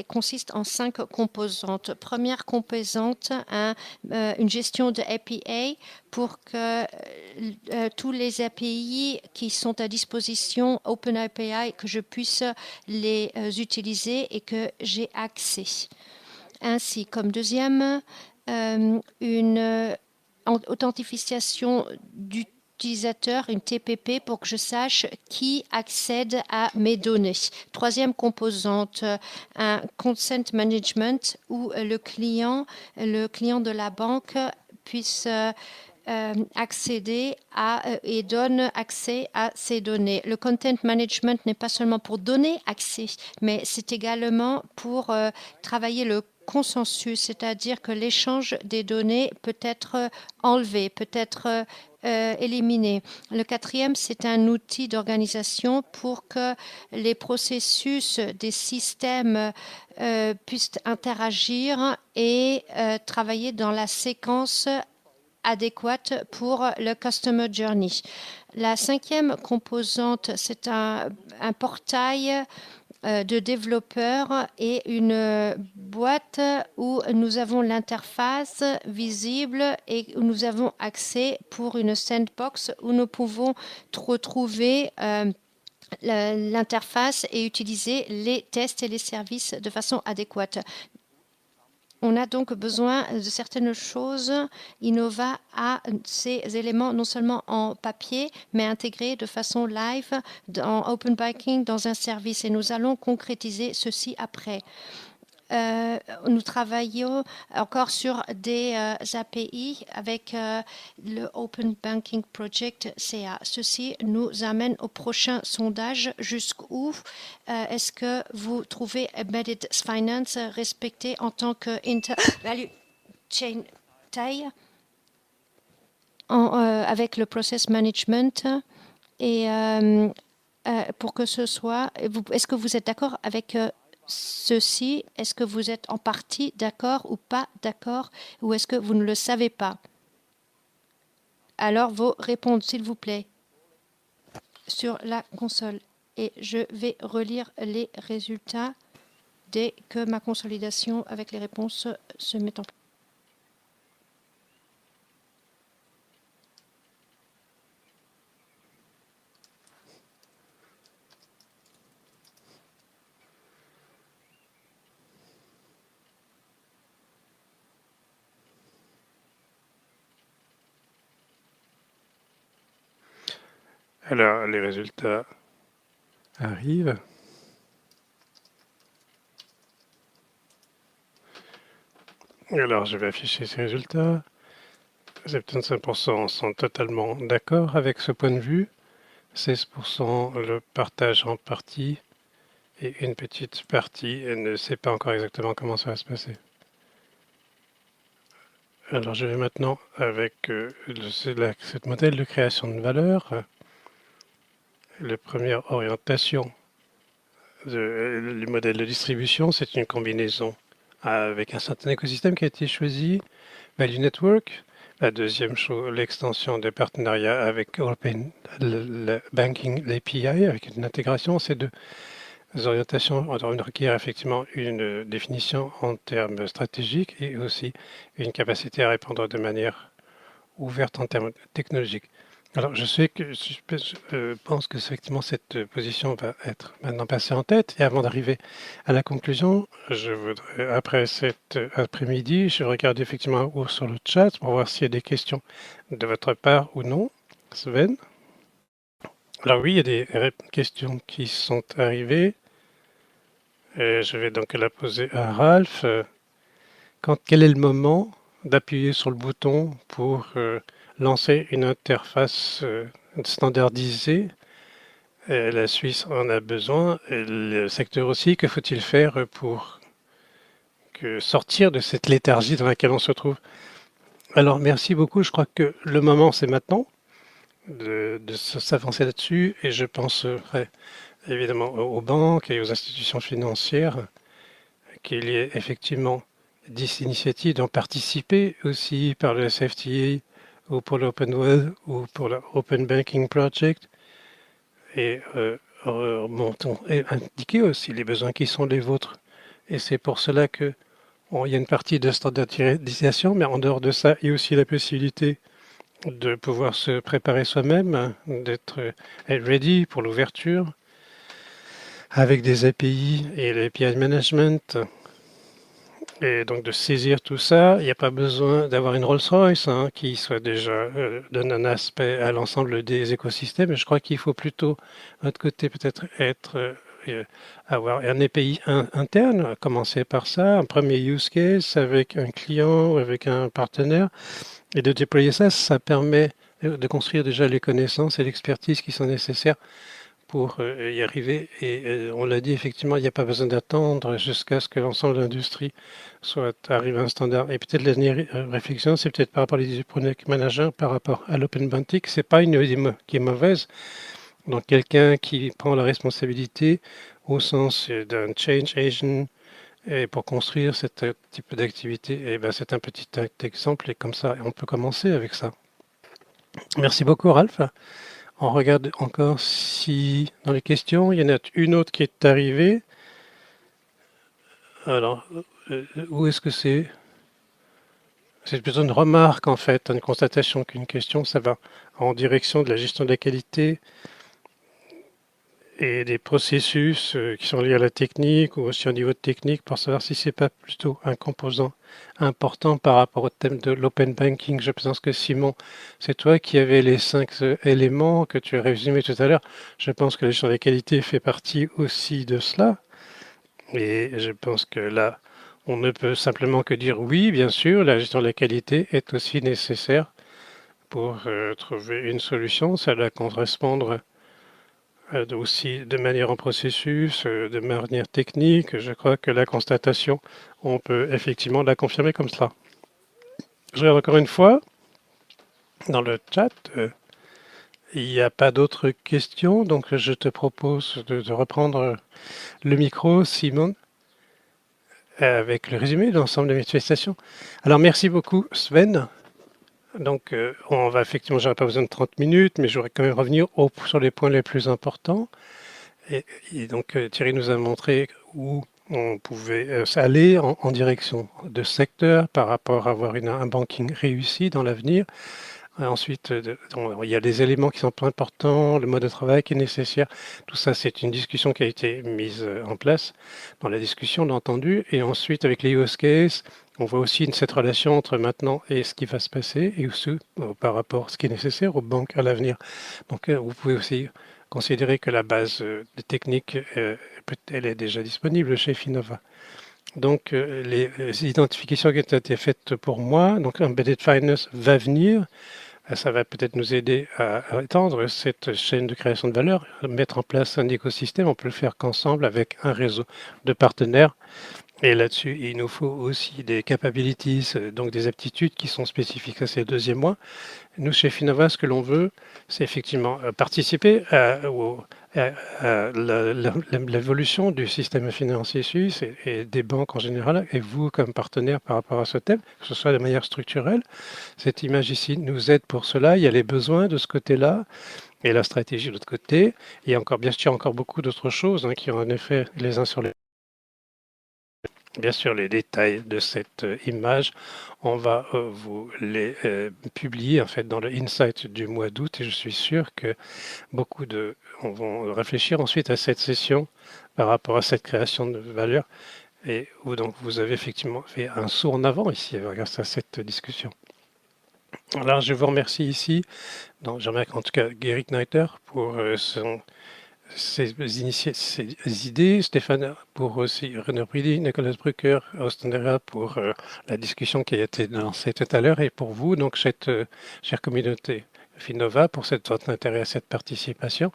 consiste en 5 composantes. Première composante, une gestion de API pour que tous les API qui sont à disposition OpenAPI, que je puisse les utiliser et que j'ai accès. Ainsi, comme deuxième, une authentification du utilisateur, une TPP, pour que je sache qui accède à mes données. Troisième composante, un consent management où le client de la banque puisse accéder et donne accès à ces données. Le content management n'est pas seulement pour donner accès, mais c'est également pour travailler le consensus, c'est-à-dire que l'échange des données peut être enlevé, peut être éliminé. Le quatrième, c'est un outil d'organisation pour que les processus des systèmes puissent interagir et travailler dans la séquence adéquate pour le Customer Journey. La cinquième composante, c'est un portail de développeurs et une boîte où nous avons l'interface visible et où nous avons accès pour une sandbox où nous pouvons retrouver l'interface et utiliser les tests et les services de façon adéquate. On a donc besoin de certaines choses. Innova a ces éléments non seulement en papier, mais intégrés de façon live dans Open Banking, dans un service. Et nous allons concrétiser ceci après. Nous travaillons encore sur des API avec le Open Banking Project CA. Ceci nous amène au prochain sondage. Jusqu'où est-ce que vous trouvez Embedded Finance respecté en tant que value chain taille avec le process management et pour que ce soit... Est-ce que vous êtes d'accord avec ceci? Est-ce que vous êtes en partie d'accord ou pas d'accord, ou est-ce que vous ne le savez pas? Alors, vos réponses, s'il vous plaît, sur la console. Et je vais relire les résultats dès que ma consolidation avec les réponses se met en place. Alors, les résultats arrivent. Alors, je vais afficher ces résultats. 75% sont totalement d'accord avec ce point de vue. 16% le partagent en partie. Et une petite partie ne sait pas encore exactement comment ça va se passer. Alors, je vais maintenant avec ce modèle de création de valeur. La première orientation du modèle de distribution, c'est une combinaison avec un certain écosystème qui a été choisi, Value Network. La deuxième chose, l'extension des partenariats avec Open Banking, l'API, avec une intégration. Ces deux orientations requièrent effectivement une définition en termes stratégiques et aussi une capacité à répondre de manière ouverte en termes technologiques. Alors, je sais que je pense que effectivement cette position va être maintenant passée en tête. Et avant d'arriver à la conclusion, je voudrais, après cet après-midi, je regarde effectivement sur le chat pour voir s'il y a des questions de votre part ou non. Sven? Alors oui, il y a des questions qui sont arrivées. Je vais donc la poser à Ralph. Quel est le moment d'appuyer sur le bouton pour lancer une interface standardisée? La Suisse en a besoin, et le secteur aussi. Que faut-il faire pour sortir de cette léthargie dans laquelle on se trouve? Alors merci beaucoup, je crois que le moment c'est maintenant de s'avancer là-dessus et je penserai évidemment aux banques et aux institutions financières qu'il y ait effectivement des initiatives d'en participer aussi par le SFTA ou pour l'Open Web ou pour l'Open Banking Project et et indiquer aussi les besoins qui sont les vôtres. Et c'est pour cela que il y a une partie de standardisation, mais en dehors de ça, il y a aussi la possibilité de pouvoir se préparer soi-même, d'être ready pour l'ouverture avec des API et l'API management. Et donc de saisir tout ça, il n'y a pas besoin d'avoir une Rolls-Royce qui soit déjà donne un aspect à l'ensemble des écosystèmes. Et je crois qu'il faut plutôt, de notre côté, peut-être avoir un API interne, commencer par ça, un premier use case avec un client ou avec un partenaire, et de déployer ça, ça permet de construire déjà les connaissances et l'expertise qui sont nécessaires pour y arriver. Et on l'a dit, effectivement, il n'y a pas besoin d'attendre jusqu'à ce que l'ensemble de l'industrie soit arrive à un standard. Et peut-être la dernière réflexion, c'est peut-être par rapport à les project managers, par rapport à l'open banking, c'est pas une idée qui est mauvaise. Donc quelqu'un qui prend la responsabilité au sens d'un change agent et pour construire ce type d'activité, et ben c'est un petit exemple et comme ça, on peut commencer avec ça. Merci beaucoup, Ralph. On regarde encore si dans les questions, il y en a une autre qui est arrivée. Alors, où est-ce que c'est? C'est plutôt une remarque en fait, une constatation qu'une question. Ça va en direction de la gestion de la qualité et des processus qui sont liés à la technique ou aussi au niveau de technique pour savoir si c'est pas plutôt un composant important par rapport au thème de l'open banking. Je pense que Simon, c'est toi qui avais les 5 éléments que tu as résumés tout à l'heure. Je pense que la gestion de la qualité fait partie aussi de cela. Et je pense que là, on ne peut simplement que dire oui, bien sûr, la gestion de la qualité est aussi nécessaire pour trouver une solution. Ça doit correspondre aussi de manière en processus, de manière technique. Je crois que la constatation, on peut effectivement la confirmer comme cela. Je regarde encore une fois dans le chat. Il n'y a pas d'autres questions, donc je te propose de reprendre le micro, Simon, avec le résumé de l'ensemble des manifestations. Alors merci beaucoup, Sven. Donc on va effectivement, j'aurais pas besoin de 30 minutes, mais j'aurais quand même revenir sur les points les plus importants. Et donc Thierry nous a montré où on pouvait aller en direction de secteur par rapport à avoir un banking réussi dans l'avenir. Ensuite, il y a des éléments qui sont importants, le mode de travail qui est nécessaire. Tout ça, c'est une discussion qui a été mise en place dans la discussion, on l'a entendu. Et ensuite, avec les use cases, on voit aussi cette relation entre maintenant et ce qui va se passer et aussi par rapport à ce qui est nécessaire aux banques à l'avenir. Donc, vous pouvez aussi considérer que la base de technique, elle est déjà disponible chez Finova. Donc, les identifications qui ont été faites pour moi, donc Embedded Finance va venir. Ça va peut-être nous aider à étendre cette chaîne de création de valeur, mettre en place un écosystème. On peut le faire qu'ensemble avec un réseau de partenaires. Et là-dessus, il nous faut aussi des capabilities, donc des aptitudes qui sont spécifiques à ces deuxièmes mois. Nous, chez Finova, ce que l'on veut, c'est effectivement participer à l'évolution du système financier suisse et des banques en général, et vous comme partenaire par rapport à ce thème, que ce soit de manière structurelle. Cette image ici nous aide pour cela. Il y a les besoins de ce côté-là et la stratégie de l'autre côté. Il y a encore, bien sûr, encore beaucoup d'autres choses qui ont en effet les uns sur les Bien sûr, les détails de cette image, on va vous les publier en fait dans le Insight du mois d'août et je suis sûr que on va réfléchir ensuite à cette session par rapport à cette création de valeur et où donc vous avez effectivement fait un saut en avant ici grâce à cette discussion. Alors je vous remercie ici, donc j'aimerais en tout cas Gary Knighter pour ses idées, Stéphane pour aussi René Brady, Nicolas Brucker, Ostendera pour la discussion qui a été lancée tout à l'heure et pour vous, donc cette chère communauté Finova, pour votre intérêt à cette participation.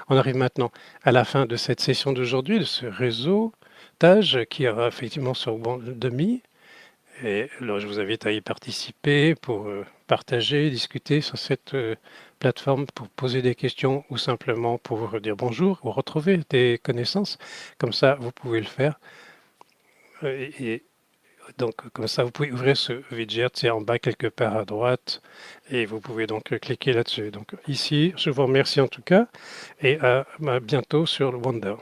On arrive maintenant à la fin de cette session d'aujourd'hui, de ce réseautage qui aura effectivement sur demi. Et alors, je vous invite à y participer pour partager, discuter sur cette plateforme, pour poser des questions ou simplement pour dire bonjour ou retrouver des connaissances. Comme ça, vous pouvez le faire. Et donc, comme ça, vous pouvez ouvrir ce widget, c'est en bas quelque part à droite, et vous pouvez donc cliquer là-dessus. Donc, ici, je vous remercie en tout cas, et à bientôt sur le Wonder.